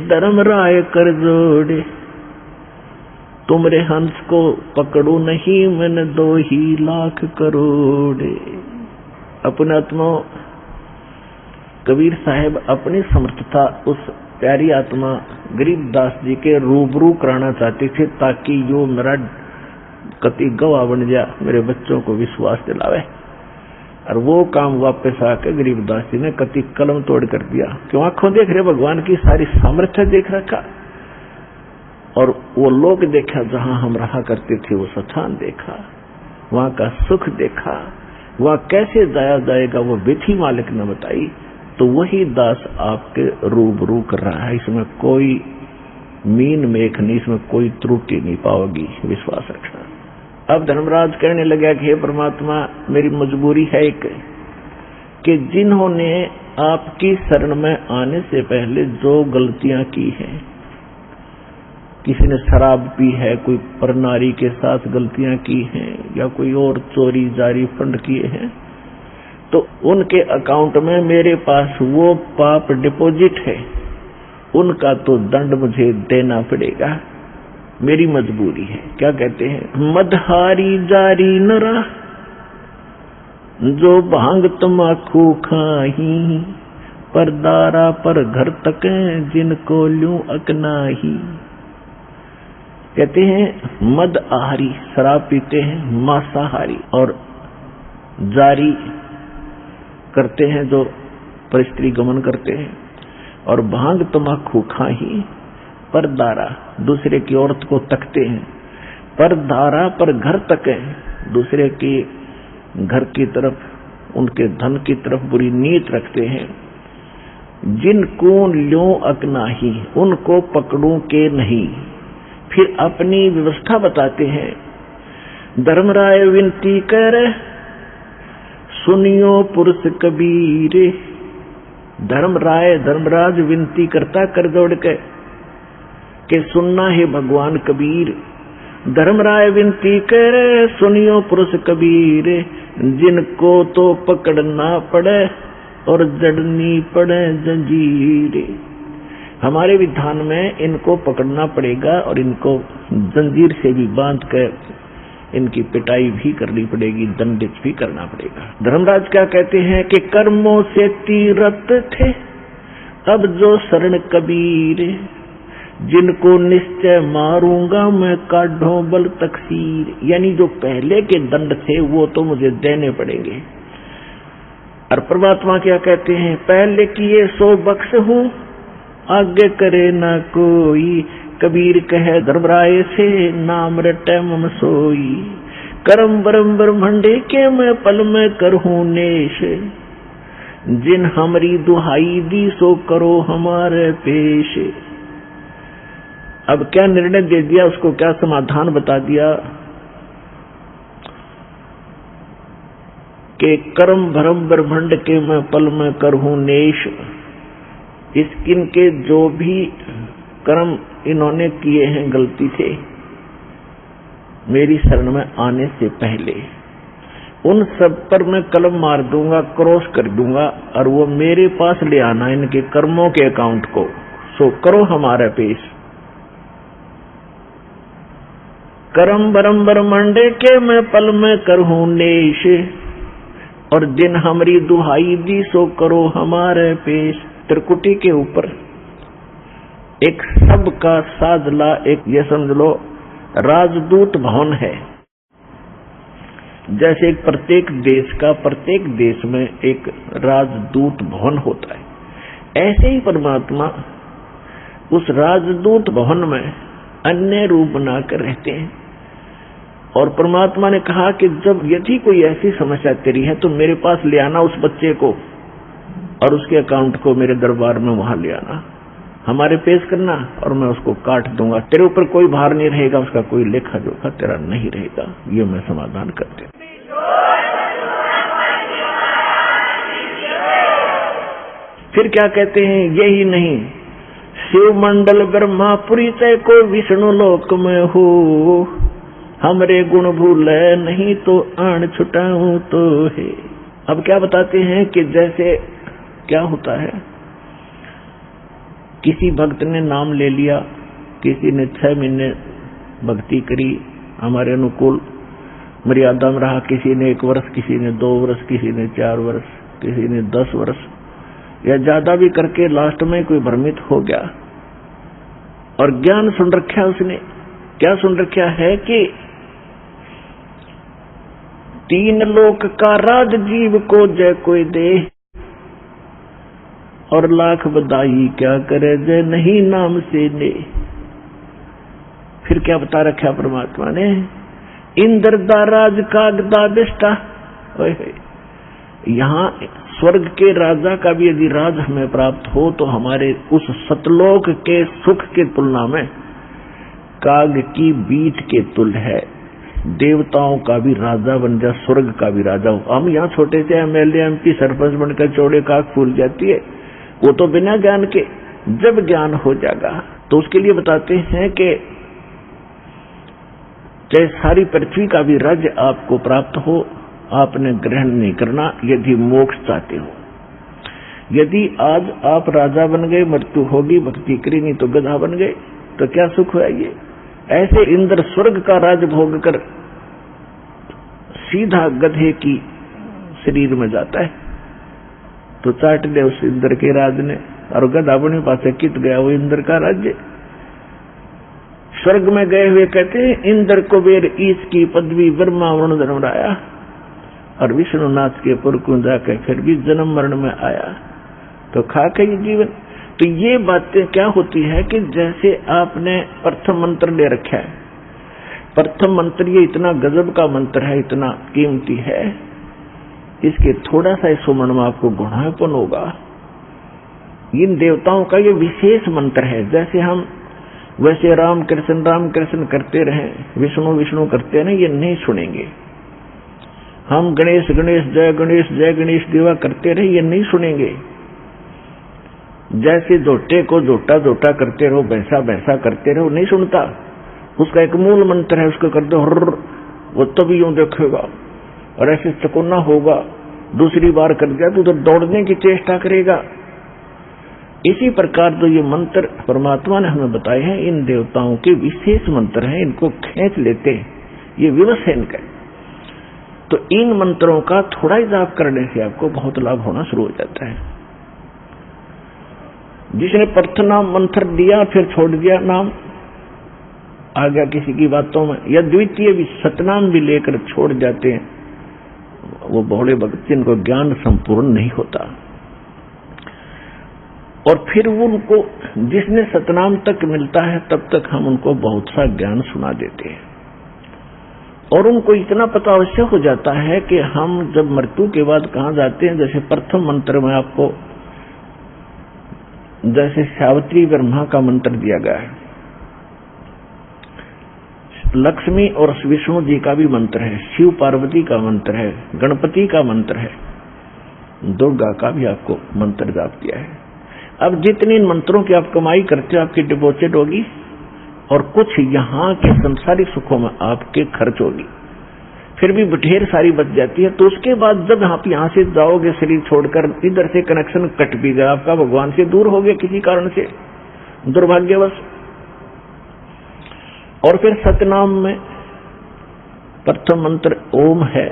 धर्मराय कर जोड़े, तुमरे हंस को पकड़ू नहीं मैंने 2 ही लाख करोड़। अपने आत्मा कबीर साहब अपनी समर्थता उस प्यारी आत्मा गरीबदास जी के रूबरू कराना चाहते थे, ताकि जो मेरा कति गवाह बन जा, मेरे बच्चों को विश्वास दिलावे। और वो काम वापस आकर गरीबदास जी ने कति कलम तोड़ कर दिया। क्यों, आंखों देख रहे भगवान की सारी सामर्थ्य देख रखा, और वो लोग देखा जहां हम रहा करते थे, वो स्थान देखा, वहां का सुख देखा, वहां कैसे जाया जाएगा वो विधि मालिक ने बताई। तो वही दास आपके रूबरू कर रहा है, इसमें कोई मीन मेख नहीं, इसमें कोई त्रुटि नहीं पाओगी, विश्वास रखना। अब धर्मराज कहने लगा कि हे परमात्मा, मेरी मजबूरी है एक, कि जिन्होंने आपकी शरण में आने से पहले जो गलतियां की हैं, किसी ने शराब पी है, कोई परनारी के साथ गलतियां की हैं, या कोई और चोरी जारी फंड किए हैं, तो उनके अकाउंट में मेरे पास वो पाप डिपॉजिट है, उनका तो दंड मुझे देना पड़ेगा, मेरी मजबूरी है। क्या कहते हैं, मदहारी जारी नरा जो भांग तमाकू खाही, पर दारा पर घर तक जिनको लूं अकनाही। कहते हैं मद आहारी, शराब पीते हैं, मांसाहारी, और जारी करते हैं जो परिस्त्री गमन करते हैं, और भांग तमाकू खाही, पर दारा दूसरे की औरत को तकते हैं, पर दारा पर घर तक है, दूसरे के घर की तरफ, उनके धन की तरफ बुरी नीयत रखते हैं। जिनको ल्यों अकनाही, उनको पकड़ूं के नहीं। फिर अपनी व्यवस्था बताते हैं, धर्मराय विनती कर सुनियो पुरुष कबीर। धर्मराज विनती करता कर दौड़ के सुनना है भगवान कबीर। धर्मराय विनती कर सुनियो पुरुष कबीर, जिनको तो पकड़ना पड़े और जड़नी पड़े जंजीर। हमारे विधान में इनको पकड़ना पड़ेगा और इनको जंजीर से भी बांध कर इनकी पिटाई भी करनी पड़ेगी, दंडित भी करना पड़ेगा। धर्मराज क्या कहते हैं कि कर्मों से तीरथ थे अब जो शरण कबीर, जिनको निश्चय मारूंगा मैं काढ़ो बल तकसीर। यानी जो पहले के दंड थे वो तो मुझे देने पड़ेंगे। और परमात्मा क्या कहते हैं, पहले किए सो बख्श हूं आगे करे ना कोई, कबीर कहे धर्मराय से नाम रटे मम सोई। करम बरम ब्रह्मंडे के मैं पल में करहूं नेश, जिन हमारी दुहाई दी सो करो हमारे पेश। अब क्या निर्णय दे दिया, उसको क्या समाधान बता दिया कि कर्म भरम ब्रह्मंड के मैं पल में करहूं नेश। इनके जो भी कर्म इन्होंने किए हैं गलती से मेरी शरण में आने से पहले, उन सब पर मैं कलम मार दूंगा, क्रॉस कर दूंगा, और वो मेरे पास ले आना इनके कर्मों के अकाउंट को। सो करो हमारा पेश। करम बरम ब्रह्मंडे के मैं पल में करहूं नेश, और दिन हमारी दुहाई दी सो करो हमारे पेश। त्रिकुटी के ऊपर एक सबका सादला, एक ये समझ लो राजदूत भवन है। जैसे एक प्रत्येक देश का प्रत्येक देश में एक राजदूत भवन होता है, ऐसे ही परमात्मा उस राजदूत भवन में अन्य रूप बनाकर रहते हैं। और परमात्मा ने कहा कि जब यदि कोई ऐसी समस्या तेरी है तो मेरे पास ले आना उस बच्चे को, और उसके अकाउंट को मेरे दरबार में वहां ले आना, हमारे पेश करना, और मैं उसको काट दूंगा। तेरे ऊपर कोई भार नहीं रहेगा, उसका कोई लेखा जोखा तेरा नहीं रहेगा। ये मैं समाधान करते। फिर क्या कहते हैं, यही नहीं शिव मंडल ब्रह्मापुरी तय को विष्णु लोक में हो, हमरे गुण भूले नहीं तो आन छुटाऊं तो है। अब क्या बताते हैं कि जैसे क्या होता है, किसी भक्त ने नाम ले लिया, किसी ने 6 महीने भक्ति करी, हमारे अनुकूल मर्यादा में रहा, किसी ने 1 वर्ष, किसी ने 2 वर्ष, किसी ने 4 वर्ष, किसी ने 10 वर्ष या ज्यादा भी करके लास्ट में कोई भ्रमित हो गया और ज्ञान सुन रखा उसने। क्या सुन रखा है कि 3 लोक का राज जीव को जय कोई दे, और लाख बधाई क्या करे जय नहीं नाम से ले। फिर क्या बता रखा परमात्मा ने, इंद्र दा राज कागदा बिष्टा। यहाँ स्वर्ग के राजा का भी यदि राज हमें प्राप्त हो तो हमारे उस सतलोक के सुख के तुलना में काग की बीट के तुल्य है। देवताओं का भी राजा बन जा, स्वर्ग का भी राजा हो। हम यहाँ छोटे से MLA MP सरपंच बनकर चौड़े काग फूल जाती है, वो तो बिना ज्ञान के। जब ज्ञान हो जाएगा तो उसके लिए बताते हैं कि चाहे सारी पृथ्वी का भी राज्य आपको प्राप्त हो, आपने ग्रहण नहीं करना यदि मोक्ष चाहते हो। यदि आज आप राजा बन गए, मृत्यु होगी, भक्ति करी नहीं तो गधा बन गए, तो क्या सुख है ये। ऐसे इंद्र स्वर्ग का राज भोग कर सीधा गधे की शरीर में जाता है तो चाट दे उस इंद्र के राज ने, और गधा अपने पास कित गया वो इंद्र का राज्य। स्वर्ग में गए हुए कहते हैं इंद्र कुबेर ईश की पदवी ब्रह्मा वरुण धर्मराया, और विष्णुनाथ के पुर को जाकर फिर भी जन्म मरण में आया, तो खाक है ये जीवन। तो ये बातें क्या होती है कि जैसे आपने प्रथम मंत्र ले रखा है, प्रथम मंत्र ये इतना गजब का मंत्र है, इतना कीमती है, इसके थोड़ा सा सुमरण में आपको गुणापन होगा। इन देवताओं का ये विशेष मंत्र है। जैसे हम वैसे राम कृष्ण करते रहे, विष्णु विष्णु करते रहे, ये नहीं सुनेंगे। हम गणेश जय गणेश देवा करते रहे, ये नहीं सुनेंगे। जैसे जोटे को जोटा करते रहो, भैंसा करते रहो, नहीं सुनता। उसका एक मूल मंत्र है, उसको कर दो हर्र, वो तो भी यूं देखेगा, और ऐसे चकोना होगा। दूसरी बार कर दिया तो उधर दौड़ने की चेष्टा करेगा। इसी प्रकार जो ये मंत्र परमात्मा ने हमें बताए हैं, इन देवताओं के विशेष मंत्र हैं, इनको खींच लेते हैं। ये विवश है इनका। तो इन मंत्रों का थोड़ा ही जाप करने से आपको बहुत लाभ होना शुरू हो जाता है। जिसने प्रथनाम मंत्र दिया फिर छोड़ दिया नाम, आ गया किसी की बातों में, या द्वितीय भी सतनाम भी लेकर छोड़ जाते हैं, वो बहुड़े भक्त जिनको ज्ञान संपूर्ण नहीं होता। और फिर उनको जिसने सतनाम तक मिलता है तब तक हम उनको बहुत सा ज्ञान सुना देते हैं, और उनको इतना पता अवश्य हो जाता है कि हम जब मृत्यु के बाद कहाँ जाते हैं। जैसे प्रथम मंत्र में आपको जैसे सावित्री ब्रह्मा का मंत्र दिया गया है, लक्ष्मी और विष्णु जी का भी मंत्र है, शिव पार्वती का मंत्र है, गणपति का मंत्र है, दुर्गा का भी आपको मंत्र जाप दिया है। अब जितनी इन मंत्रों की आप कमाई करते हो आपकी डिपॉजिट होगी, और कुछ यहाँ के संसारिक सुखों में आपके खर्च होगी, फिर भी ढेर सारी बच जाती है। तो उसके बाद जब आप यहाँ से जाओगे शरीर छोड़कर, इधर से कनेक्शन कट भी गया आपका, भगवान से दूर हो गया किसी कारण से दुर्भाग्यवश, और फिर सतनाम में प्रथम मंत्र ओम है,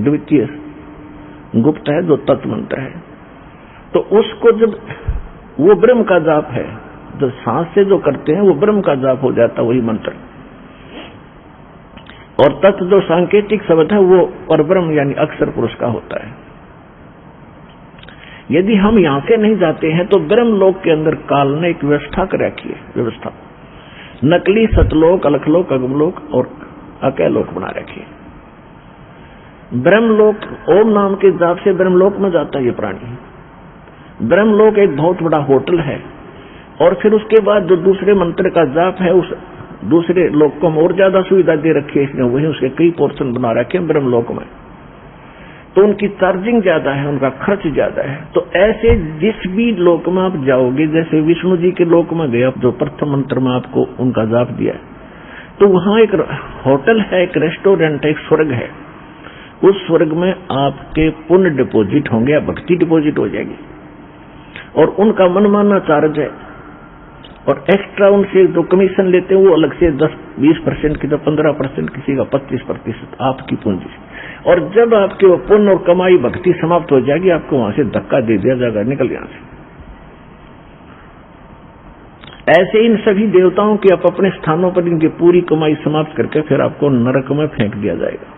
द्वितीय गुप्त है जो तत्व मंत्र है। तो उसको जब वो ब्रह्म का जाप है, जो सांस से जो करते हैं वो ब्रह्म का जाप हो जाता वही मंत्र, और तत्व जो सांकेतिक शब्द है वो परब्रह्म यानी अक्षर पुरुष का होता है। यदि हम यहां से नहीं जाते हैं तो ब्रह्म लोक के अंदर काल ने एक व्यवस्था कर रखी है, व्यवस्था नकली सतलोक, अलखलोक, अगमलोक और अकैलोक बना रखी है। ब्रह्मलोक ओम नाम के जाप से ब्रह्मलोक में जाता है ये प्राणी। ब्रह्मलोक एक बहुत बड़ा होटल है, और फिर उसके बाद जो दूसरे मंत्र का जाप है उस दूसरे लोक को और ज्यादा सुविधा दे रखी है इसने, वही उसके कई पोर्शन बना रखे हैं ब्रह्मलोक में। तो उनकी चार्जिंग ज्यादा है, उनका खर्च ज्यादा है। तो ऐसे जिस भी लोक में आप जाओगे, जैसे विष्णु जी के लोक में गए, जो प्रथम मंत्र में आपको उनका जाप दिया है, तो वहां एक होटल है, एक रेस्टोरेंट है, एक स्वर्ग है। उस स्वर्ग में आपके पुण्य डिपॉजिट होंगे या भक्ति डिपॉजिट हो जाएगी, और उनका मनमाना चार्ज है, और एक्स्ट्रा उनसे जो कमीशन लेते हैं वो अलग से 10-20% की, तो 15%, किसी का 25% आपकी पूंजी। और जब आपके वो पुण्य और कमाई भक्ति समाप्त हो जाएगी, आपको वहां से धक्का दे दिया जाएगा, निकल यहां से। ऐसे इन सभी देवताओं के आप अपने स्थानों पर इनकी पूरी कमाई समाप्त करके फिर आपको नरक में फेंक दिया जाएगा।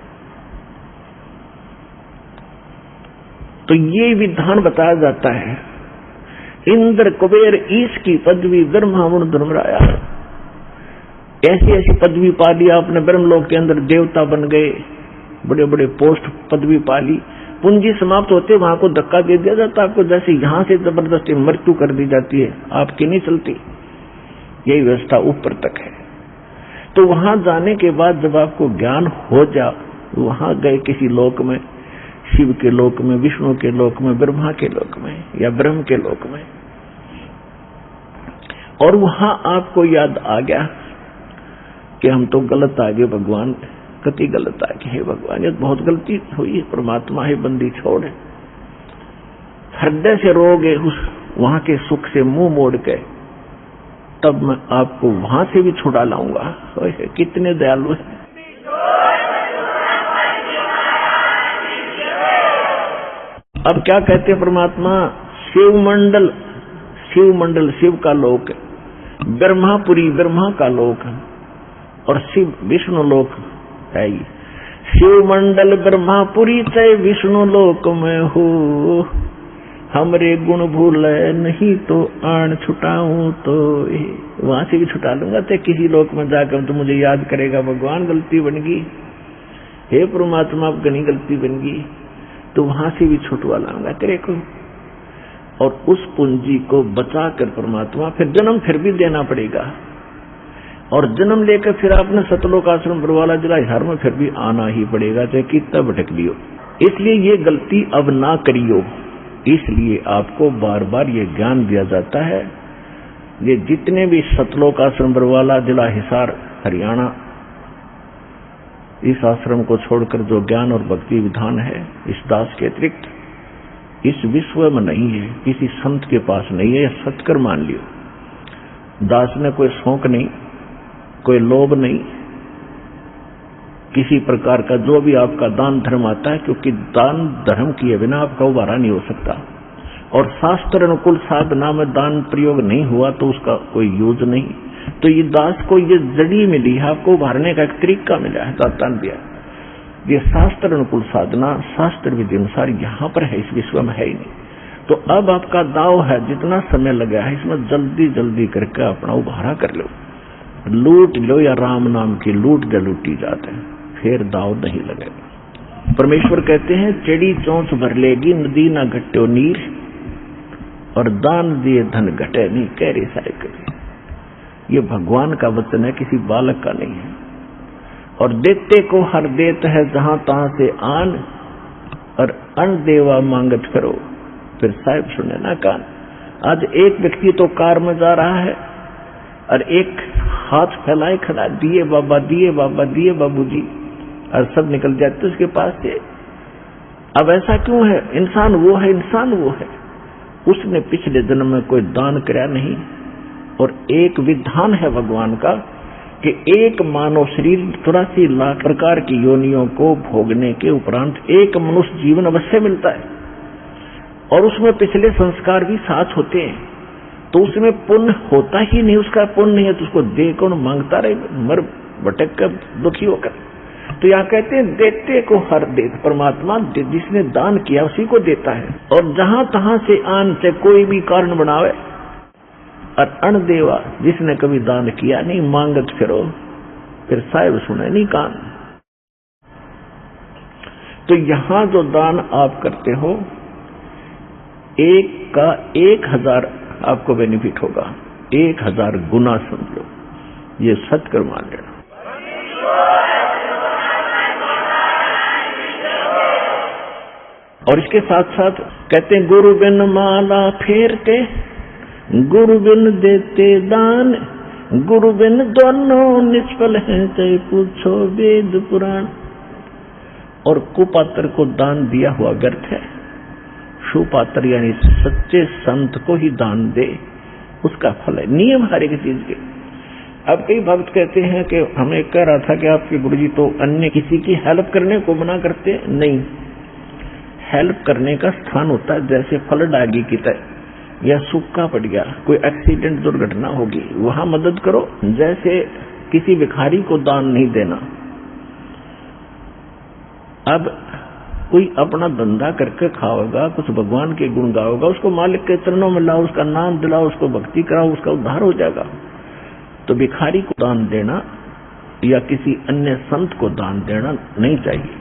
तो ये विधान बताया जाता है। इंद्र कुबेर ईश की पदवी ब्रह्मा वरुण धर्मराया, ऐसी ऐसी पदवी पा ली आपने, ब्रह्मलोक के अंदर देवता बन गए, बड़े बड़े पोस्ट पदवी पा ली, पूंजी समाप्त होते वहां को धक्का दे दिया जाता आपको। जैसे यहां से जबरदस्ती मृत्यु कर दी जाती है, आपकी नहीं चलती, यही व्यवस्था ऊपर तक है। तो वहां जाने के बाद जब आपको ज्ञान हो जा, वहां गए किसी लोक में, शिव के लोक में, विष्णु के लोक में, ब्रह्मा के लोक में या ब्रह्म के लोक में, और वहां आपको याद आ गया कि हम तो गलत आ गए भगवान, कति गलत आ गए, हे भगवान ये बहुत गलती हुई, परमात्मा है बंदी छोड़, हृदय से रोगे उस वहां के सुख से मुंह मोड़ के, तब मैं आपको वहां से भी छुड़ा लाऊंगा। कितने दयालु है। अब क्या कहते हैं परमात्मा, शिवमंडल, शिवमंडल शिव का लोक, ब्रह्मापुरी ब्रह्मा का लोक, और शिव विष्णु लोक है। शिवमंडल ब्रह्मापुरी चाहे विष्णु लोक में हो, हमरे गुण भूल नहीं तो आन छुटाऊं तो वहां से भी छुटा लूंगा। तो किसी लोक में जाकर तो मुझे याद करेगा, भगवान गलती बन गई, हे परमात्मा अब घनी गलती बन गई, तो वहां से भी छुटवा लाऊंगा तेरे को। और उस पूंजी को बचा कर परमात्मा फिर जन्म फिर भी देना पड़ेगा, और जन्म लेकर फिर आपने सतलोक आश्रम बरवाला जिला हिसार में फिर भी आना ही पड़ेगा, चाहे कितना भटक लियो। इसलिए ये गलती अब ना करियो, इसलिए आपको बार बार ये ज्ञान दिया जाता है। ये जितने भी सतलोक आश्रम बरवाला जिला हिसार हरियाणा, इस आश्रम को छोड़कर जो ज्ञान और भक्ति विधान है इस दास के अतिरिक्त इस विश्व में नहीं है, किसी संत के पास नहीं है, सत्कर मान लियो। दास ने कोई शौक नहीं, कोई लोभ नहीं, किसी प्रकार का जो भी आपका दान धर्म आता है, क्योंकि दान धर्म किए बिना आपका उबारा नहीं हो सकता। और शास्त्र अनुकूल साधना में दान प्रयोग नहीं हुआ तो उसका कोई यूज नहीं। तो ये दास को ये जड़ी मिली है, आपको उभारने का एक तरीका मिला है, दातान दिया। ये शास्त्र अनुकूल साधना शास्त्र विधि अनुसार यहाँ पर है, इस विश्व में है ही नहीं। तो अब आपका दाव है, जितना समय लगा है इसमें जल्दी जल्दी करके अपना उभारा कर लो, लूट लो, या राम नाम की लूट जो लूटी जाते हैं, फिर दाव नहीं लगेगा। परमेश्वर कहते हैं चढ़ी चौंच भर लेगी नदी ना घट्यो नीर, और दान दिए धन घटे नहीं कह रही साइकिल। ये भगवान का वचन है, किसी बालक का नहीं है। और देते को हर देत है जहां तहां से आन, और अन देवा मांगत करो फिर साहिब सुने ना कान। आज एक व्यक्ति तो कार में जा रहा है और एक हाथ फैलाए खड़ा, दिए बाबा दिए बाबा दिए बाबूजी, और सब निकल जाते उसके पास से। अब ऐसा क्यों है? इंसान वो है, इंसान वो है, उसने पिछले जन्म में कोई दान कराया नहीं। और एक विधान है भगवान का कि एक मानव शरीर 84 लाख प्रकार की योनियों को भोगने के उपरांत एक मनुष्य जीवन अवश्य मिलता है, और उसमें पिछले संस्कार भी साथ होते हैं। तो उसमें पुण्य होता ही नहीं, उसका पुण्य नहीं है तो उसको दे कौन? मांगता रहे मर भटक कर दुखी होकर। तो यहाँ कहते हैं देते को हर दे, परमात्मा जिसने दान किया उसी को देता है। और जहां तहां से आन से कोई भी कारण बनावे, और अण देवा जिसने कभी दान किया नहीं मांगत फिरो फिर साहिब सुने नहीं कान। तो यहां जो दान आप करते हो, एक का 1000 आपको बेनिफिट होगा, 1000 गुना समझो, ये सत्कर मान लेना। और इसके साथ साथ कहते हैं गुरु बिन माला फेरते, गुरु बिन देते दान, गुरु बिन दोनों निष्फल हैं चाहे पूछो वेद पुराण। और कुपात्र को दान दिया हुआ व्यर्थ है, सुपात्र यानी सच्चे संत को ही दान दे, उसका फल है। नियम हर एक चीज के। अब कई भक्त कहते हैं कि हमें कह रहा था कि आपके गुरुजी तो अन्य किसी की हेल्प करने को मना करते नहीं। हेल्प करने का स्थान होता है, जैसे फल डागी की तरह या सूखा पड़ गया, कोई एक्सीडेंट दुर्घटना होगी, वहां मदद करो। जैसे किसी भिखारी को दान नहीं देना। अब कोई अपना धंधा करके खाओगा, कुछ भगवान के गुण गाओगा, उसको मालिक के चरणों में लाओ, उसका नाम दिलाओ, उसको भक्ति कराओ, उसका उद्धार हो जाएगा। तो भिखारी को दान देना या किसी अन्य संत को दान देना नहीं चाहिए।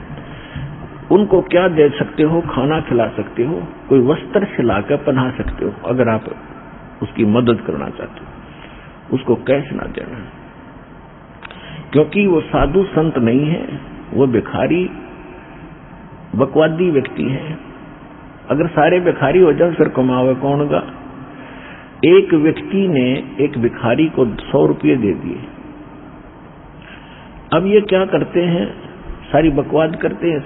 उनको क्या दे सकते हो? खाना खिला सकते हो, कोई वस्त्र सिलाकर पहना सकते हो, अगर आप उसकी मदद करना चाहते हो। उसको कैश ना देना, क्योंकि वो साधु संत नहीं है, वो भिखारी बकवादी व्यक्ति है। अगर सारे भिखारी हो जाए फिर कमावे कौन गा? एक व्यक्ति ने एक भिखारी को 100 रुपये दे दिए। अब ये क्या करते हैं? सारी बकवाद करते हैं,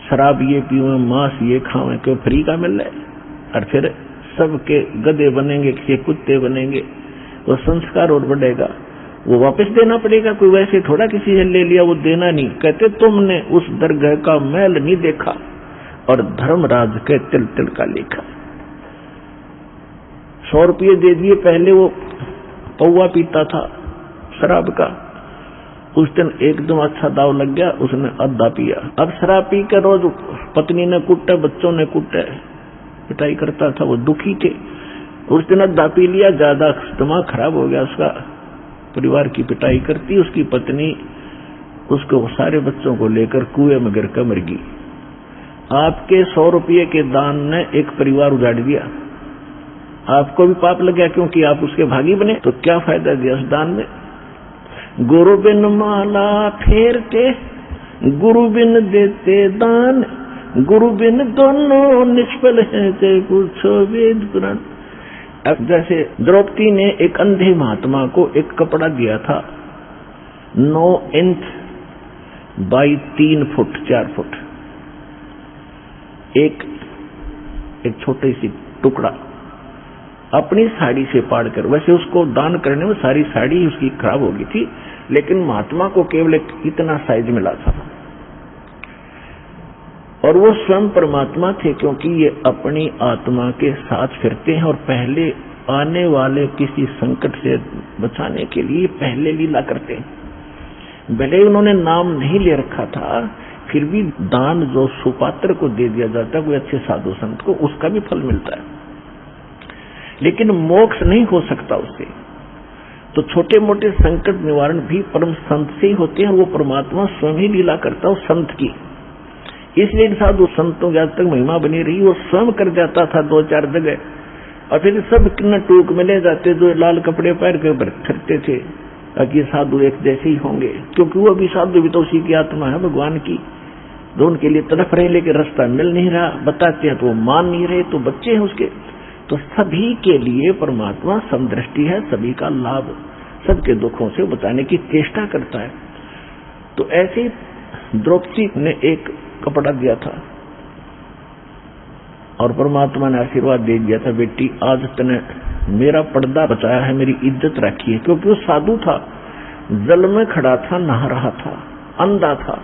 शराब ये पीवे, मांस ये खावें, क्यों फ्री का मिल रहा है। और फिर सबके गधे बनेंगे, किसी कुत्ते बनेंगे, वो संस्कार और बढ़ेगा, वो वापस देना पड़ेगा। कोई वैसे थोड़ा किसी से ले लिया वो देना नहीं। कहते तुमने उस दरगाह का मैल नहीं देखा और धर्मराज के तिल तिल का लेखा। 100 रुपये दे दिए। पहले वो पौवा पीता था शराब का, उस दिन एकदम अच्छा दाव लग गया, उसने आधा पिया। अब शराब पी कर रोज पत्नी ने कुटे, बच्चों ने कुटे, पिटाई करता था, वो दुखी थे। उस दिन आधा पी लिया, ज्यादा दिमाग खराब हो गया उसका, परिवार की पिटाई करती, उसकी पत्नी उसको सारे बच्चों को लेकर कुएं में गिर कर मर गई। आपके 100 रुपये के दान ने एक परिवार उजाड़ दिया। आपको भी पाप लग गया क्योंकि आप उसके भागी बने। तो क्या फायदा दिया उस दान में? गुरु बिन माला फेरते, गुरु बिन देते दान, गुरु बिन दोनों निष्फल हैं चाहे पूछो वेद पुराण। अब जैसे द्रौपदी ने एक अंधे महात्मा को एक कपड़ा दिया था 9 इंच बाई 3 फुट 4 फुट, एक छोटी सी टुकड़ा अपनी साड़ी से पाड़ कर। वैसे उसको दान करने में सारी साड़ी उसकी खराब हो गई थी, लेकिन महात्मा को केवल इतना साइज मिला था और वो स्वयं परमात्मा थे, क्योंकि ये अपनी आत्मा के साथ फिरते हैं और पहले आने वाले किसी संकट से बचाने के लिए पहले लीला करते हैं। भले ही उन्होंने नाम नहीं ले रखा था, फिर भी दान जो सुपात्र को दे दिया जाता है, कोई अच्छे साधु संत को, उसका भी फल मिलता है, लेकिन मोक्ष नहीं हो सकता उससे। तो छोटे मोटे संकट निवारण भी परम संत से ही होते हैं, और वो परमात्मा स्वयं ही लीला करता है संत की। इसलिए साधु संतों की आज तक महिमा बनी रही, वो स्वयं कर जाता था 2-4 जगह, और फिर सब कितना टूक में ले जाते जो लाल कपड़े पहन कर फिरते थे कि साधु एक जैसे ही होंगे, क्योंकि वो भी साधु भी तो उसी की आत्मा है भगवान की, जो उनके लिए तड़प रहे लेकिन रास्ता मिल नहीं रहा, बताते हैं तो वो मान नहीं रहे, तो बच्चे हैं उसके। तो सभी के लिए परमात्मा समदृष्टि है, सभी का लाभ, सबके दुखों से बचाने की चेष्टा करता है। तो ऐसे ही द्रौपदी ने एक कपड़ा दिया था और परमात्मा ने आशीर्वाद दे दिया था, बेटी आज तूने मेरा पर्दा बचाया है, मेरी इज्जत रखी है, क्योंकि वो साधु था, जल में खड़ा था, नहा रहा था, अंधा था,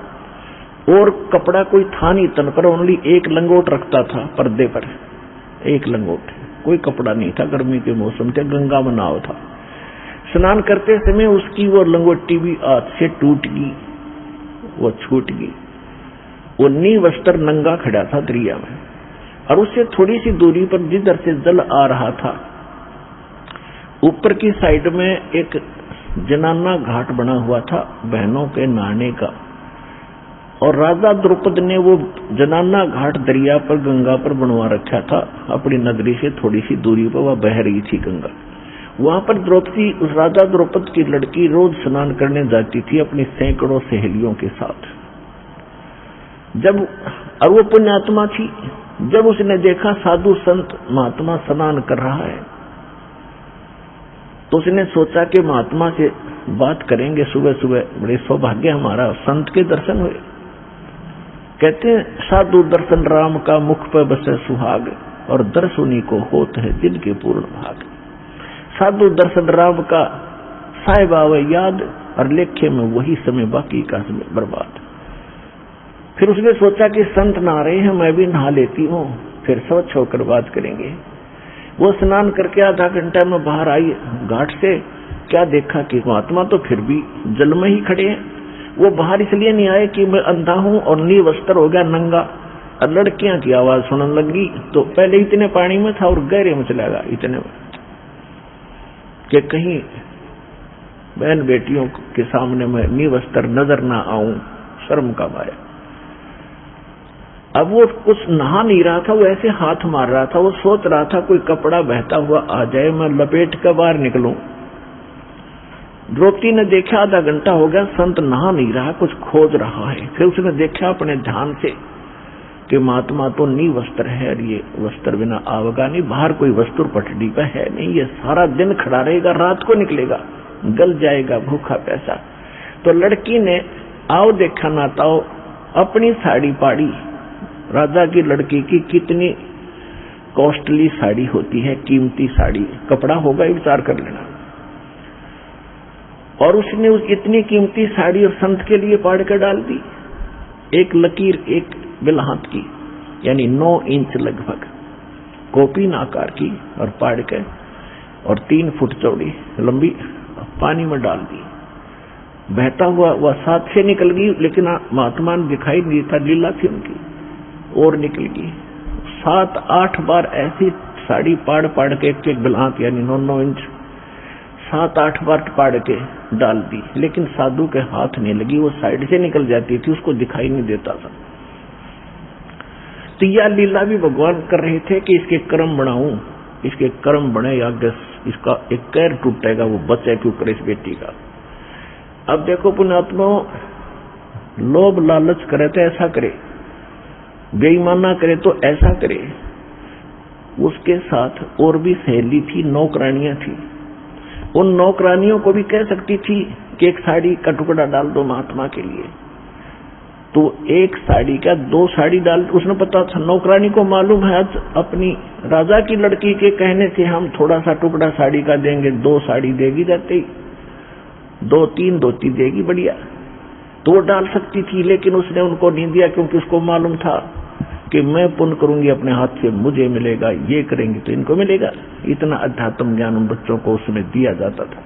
और कपड़ा कोई था नहीं तन पर, ओनली एक लंगोट रखता था पर्दे पर, एक लंगोट, कोई कपड़ा नहीं था, गर्मी के मौसम थे, गंगा में नाव था। स्नान करते समय उसकी वो लंगोटी भी हाथ से टूट गई, वो छूट गई, वो निवस्त्र नंगा खड़ा था दरिया में, और उससे थोड़ी सी दूरी पर जिधर से जल आ रहा था, ऊपर की साइड में एक जनाना घाट बना हुआ था बहनों के नहाने का, और राजा द्रौपदी ने वो जनाना घाट दरिया पर गंगा पर बनवा रखा था, अपनी नगरी से थोड़ी सी दूरी पर वह बह रही थी गंगा। वहां पर द्रौपदी, उस राजा द्रौपदी की लड़की रोज स्नान करने जाती थी अपनी सैकड़ों सहेलियों के साथ। जब, और वो पुण्यात्मा थी, जब उसने देखा साधु संत महात्मा स्नान कर रहा है, तो उसने सोचा कि महात्मा से बात करेंगे सुबह सुबह, बड़े सौभाग्य हमारा, संत के दर्शन हुए। कहते हैं साधु दर्शन राम का मुख पर बसे सुहाग, और दर्श उन्हीं को होत है जिनके पूर्ण भाग। साधु दर्शन राम का साहिब आवे याद, और लेखे में वही समय बाकी का समय बर्बाद। फिर उसने सोचा कि संत नहा रहे हैं, मैं भी नहा लेती हूँ, फिर स्वच्छ होकर बात करेंगे। वो स्नान करके आधा घंटा में बाहर आई घाट से, क्या देखा कि महात्मा तो फिर भी जल में ही खड़े हैं। वो बाहर इसलिए नहीं आए कि मैं अंधा हूं और निवस्त्र हो गया नंगा, और लड़कियां की आवाज सुनने लगी, तो पहले इतने पानी में था और गहरे में चला गया इतने में, कि कहीं बहन बेटियों के सामने मैं निवस्त्र नजर ना आऊं, शर्म का माया। अब वो कुछ नहा नहीं रहा था, वो ऐसे हाथ मार रहा था, वो सोच रहा था कोई कपड़ा बहता हुआ आ जाए, मैं लपेट कर बाहर निकलूं। द्रौपदी ने देखा आधा घंटा हो गया, संत नहा नहीं रहा, कुछ खोज रहा है। फिर उसने देखा अपने ध्यान से कि महात्मा तो निवस्त्र है, और ये वस्त्र बिना आवेगा नहीं, बाहर कोई वस्त्र पटड़ी पे है नहीं, ये सारा दिन खड़ा रहेगा, रात को निकलेगा, गल जाएगा भूखा प्यासा। तो लड़की ने आओ देखा नाताओ अपनी साड़ी पाड़ी। राजा की लड़की की कितनी कॉस्टली साड़ी होती है, कीमती साड़ी, कपड़ा होगा ही विचार कर लेना। और उसने उस इतनी कीमती साड़ी और संत के लिए पाड़ कर डाल दी, एक लकीर एक बिलहात की, यानी 9 इंच लगभग, कोपीन आकार की, और पाड़ के और 3 फुट चौड़ी लंबी पानी में डाल दी। बहता हुआ वह साथ से निकल गई, लेकिन महात्मा ने दिखाई नहीं था, लीला थी उनकी, और निकल गई। 7-8 बार ऐसी साड़ी पाड़ पाड़ के एक बिलहात यानी 9-9 इंच 7-8 बार पाड़ के डाल दी, लेकिन साधु के हाथ नहीं लगी, वो साइड से निकल जाती थी, उसको दिखाई नहीं देता था। तो यह लीला भी भगवान कर रहे थे कि इसके कर्म बनाऊं, इसके कर्म बने, या इसका एक पैर टूटेगा, वो बचे क्यों करे इस बेटी का। अब देखो पुण्यात्मा, लोभ लालच करे तो ऐसा करे, बेईमाना करे तो ऐसा करे। उसके साथ और भी सहेली थी, नौकरानियां थी। उन नौकरानियों को भी कह सकती थी कि एक साड़ी का टुकड़ा डाल दो महात्मा के लिए, तो एक साड़ी का 2 साड़ी डाल। उसने पता था, नौकरानी को मालूम है आज अपनी राजा की लड़की के कहने से हम थोड़ा सा टुकड़ा साड़ी का देंगे, 2 साड़ी देगी जाते ही। 2-3 धोती देगी बढ़िया, तो वो डाल सकती थी, लेकिन उसने उनको नहीं दिया, क्योंकि उसको मालूम था कि मैं पुण्य करूंगी अपने हाथ से मुझे मिलेगा, ये करेंगे तो इनको मिलेगा। इतना अध्यात्म ज्ञान उन बच्चों को उसमें दिया जाता था।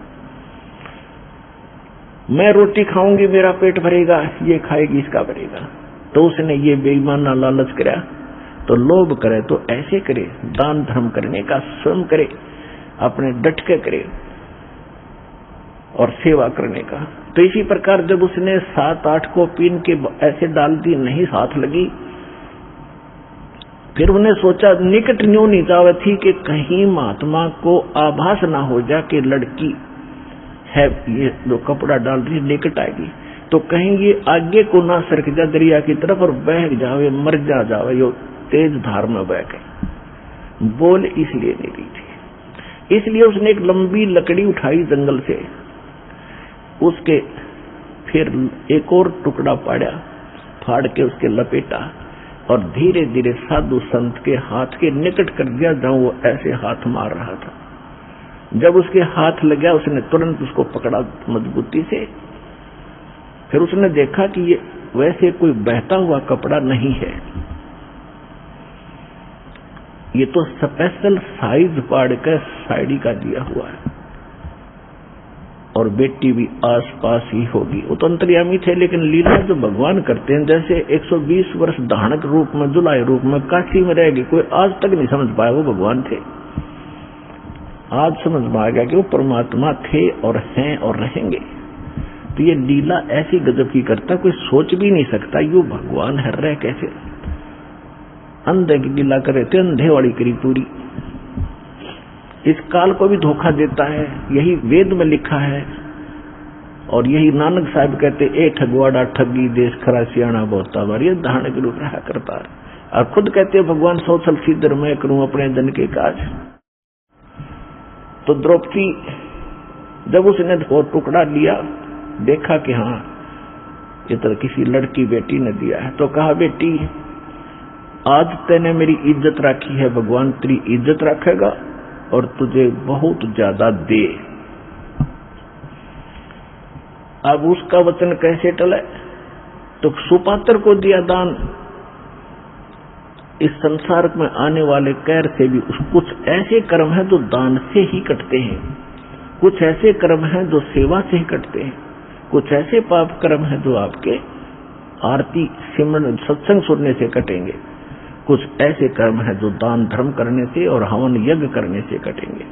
मैं रोटी खाऊंगी मेरा पेट भरेगा, ये खाएगी इसका भरेगा। तो उसने ये बेईमाना लालच कराया। तो लोभ करे तो ऐसे करे, दान धर्म करने का स्वयं करे, अपने डट के करे और सेवा करने का। तो इसी प्रकार जब उसने 7-8 को पीन के ऐसे डाल दी, नहीं हाथ लगी, फिर उन्हें सोचा निकट न्यू नहीं जावे थी कि कहीं महात्मा को आभास ना हो जा कि लड़की है ये जो कपड़ा डाल रही निकट आएगी, तो कहीं ये आगे को ना सरक जा दरिया की तरफ और बह जावे, मर जावे, यो तेज धार में बह गए। बोल इसलिए नहीं रही थी। इसलिए उसने एक लंबी लकड़ी उठाई जंगल से, उसके फिर एक और टुकड़ा फाड़ के उसके लपेटा और धीरे धीरे साधु संत के हाथ के निकट कर दिया, जहां वो ऐसे हाथ मार रहा था। जब उसके हाथ लग गया उसने तुरंत उसको पकड़ा मजबूती से। फिर उसने देखा कि ये वैसे कोई बहता हुआ कपड़ा नहीं है, ये तो स्पेशल साइज पाड़ कर साड़ी का दिया हुआ है, और बेटी भी आस पास ही होगी। वो तो अंतर्यामी थे, लेकिन लीला जो भगवान करते हैं, जैसे 120 वर्ष धानक रूप में जुलाई रूप में काशी में रहेगी, कोई आज तक नहीं समझ पाया वो भगवान थे। आज समझ में आ गया कि वो परमात्मा थे और हैं और रहेंगे। तो ये लीला ऐसी गजब की करता, कोई सोच भी नहीं सकता यो भगवान है, रह कैसे। अंधे की लीला करे थे, अंधे वाली करी पूरी। इस काल को भी धोखा देता है, यही वेद में लिखा है। और यही नानक साहब कहते, ए ठगवाड़ा ठगी देश खरा सियाणा बहुता बार, ये धारण के रूप रहा करता है। और खुद कहते भगवान सौसल सीधर मैं करूं अपने जन के काज। तो द्रौपदी जब उसने वो टुकड़ा लिया, देखा कि हाँ ये तो किसी लड़की बेटी ने दिया है, तो कहा बेटी आज तूने मेरी इज्जत रखी है, भगवान तेरी इज्जत रखेगा और तुझे बहुत ज्यादा दे। अब उसका वचन कैसे टले, तो सुपात्र को दिया दान। इस संसार में आने वाले कैर से भी कुछ ऐसे कर्म हैं जो दान से ही कटते हैं, कुछ ऐसे कर्म हैं जो सेवा से ही कटते हैं, कुछ ऐसे पाप कर्म हैं जो आपके आरती सिमरन सत्संग सुनने से कटेंगे, कुछ ऐसे कर्म हैं जो दान धर्म करने से और हवन यज्ञ करने से कटेंगे,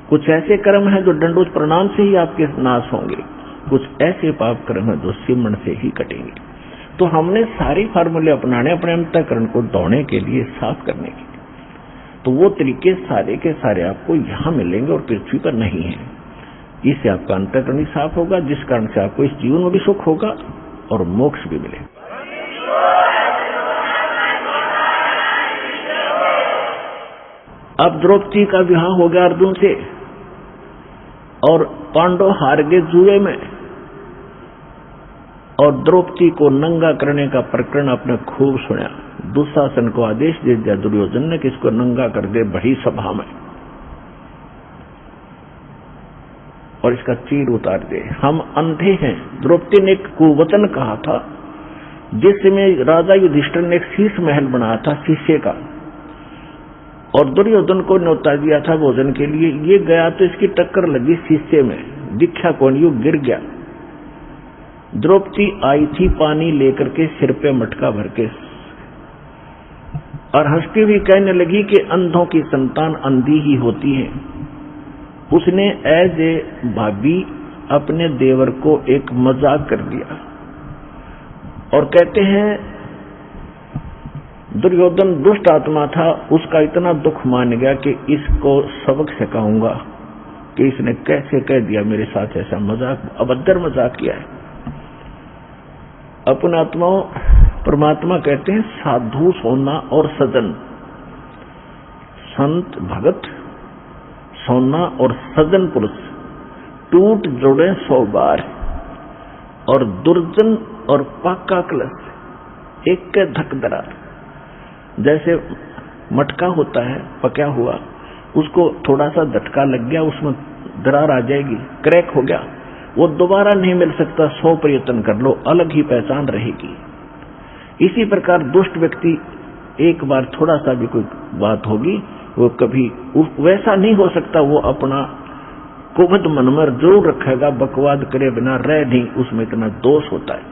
कुछ ऐसे कर्म हैं जो दंडोत प्रणाम से ही आपके नाश होंगे, कुछ ऐसे पाप कर्म हैं जो सिमरन से ही कटेंगे। तो हमने सारे फार्मूले अपनाने अपने अंतःकरण को दौड़ने के लिए, साफ करने के लिए। तो वो तरीके सारे के सारे आपको यहां मिलेंगे और पृथ्वी पर नहीं है। इससे आपका अंतःकरण ही साफ होगा, जिस कारण से आपको इस जीवन में भी सुख होगा और मोक्ष भी मिलेगा। अब द्रौपदी का विवाह हो गया अर्जुन से, और पांडव हार गए जुए में, और द्रौपदी को नंगा करने का प्रकरण आपने खूब सुना। दुशासन को आदेश दे दिया दुर्योधन ने कि इसको नंगा कर दे बड़ी सभा में, और इसका चीर उतार दे। हम अंधे हैं। द्रौपदी ने एक कुवचन कहा था, जिसमें राजा युधिष्ठिर ने एक शीश महल बनाया था शीशे का, और दुर्योधन को न्योता दिया था भोजन के लिए। ये गया तो इसकी टक्कर लगी शीशे में, दिखा कौन, यू गिर गया। द्रौपदी आई थी पानी लेकर के सिर पे मटका भर के, और हंसती हुई कहने लगी कि अंधों की संतान अंधी ही होती है। उसने एज ए भाभी अपने देवर को एक मजाक कर दिया, और कहते हैं दुर्योधन दुष्ट आत्मा था, उसका इतना दुख मान गया कि इसको सबक सिखाऊंगा कि इसने कैसे कह दिया मेरे साथ ऐसा मजाक, अभद्र मजाक किया है। अपने आत्माओं परमात्मा कहते हैं साधु सोना और सजन, संत भगत सोना और सजन पुरुष टूट जोड़े 100 बार, और दुर्जन और पाका कलश एक के धक दरार। जैसे मटका होता है पका हुआ, उसको थोड़ा सा झटका लग गया, उसमें दरार आ जाएगी, क्रैक हो गया, वो दोबारा नहीं मिल सकता। 100 प्रयत्न कर लो, अलग ही पहचान रहेगी। इसी प्रकार दुष्ट व्यक्ति एक बार थोड़ा सा भी कोई बात होगी, वो कभी वैसा नहीं हो सकता। वो अपना कुबद मन में जरूर रखेगा, बकवाद करे बिना रह नहीं, उसमें इतना दोष होता है।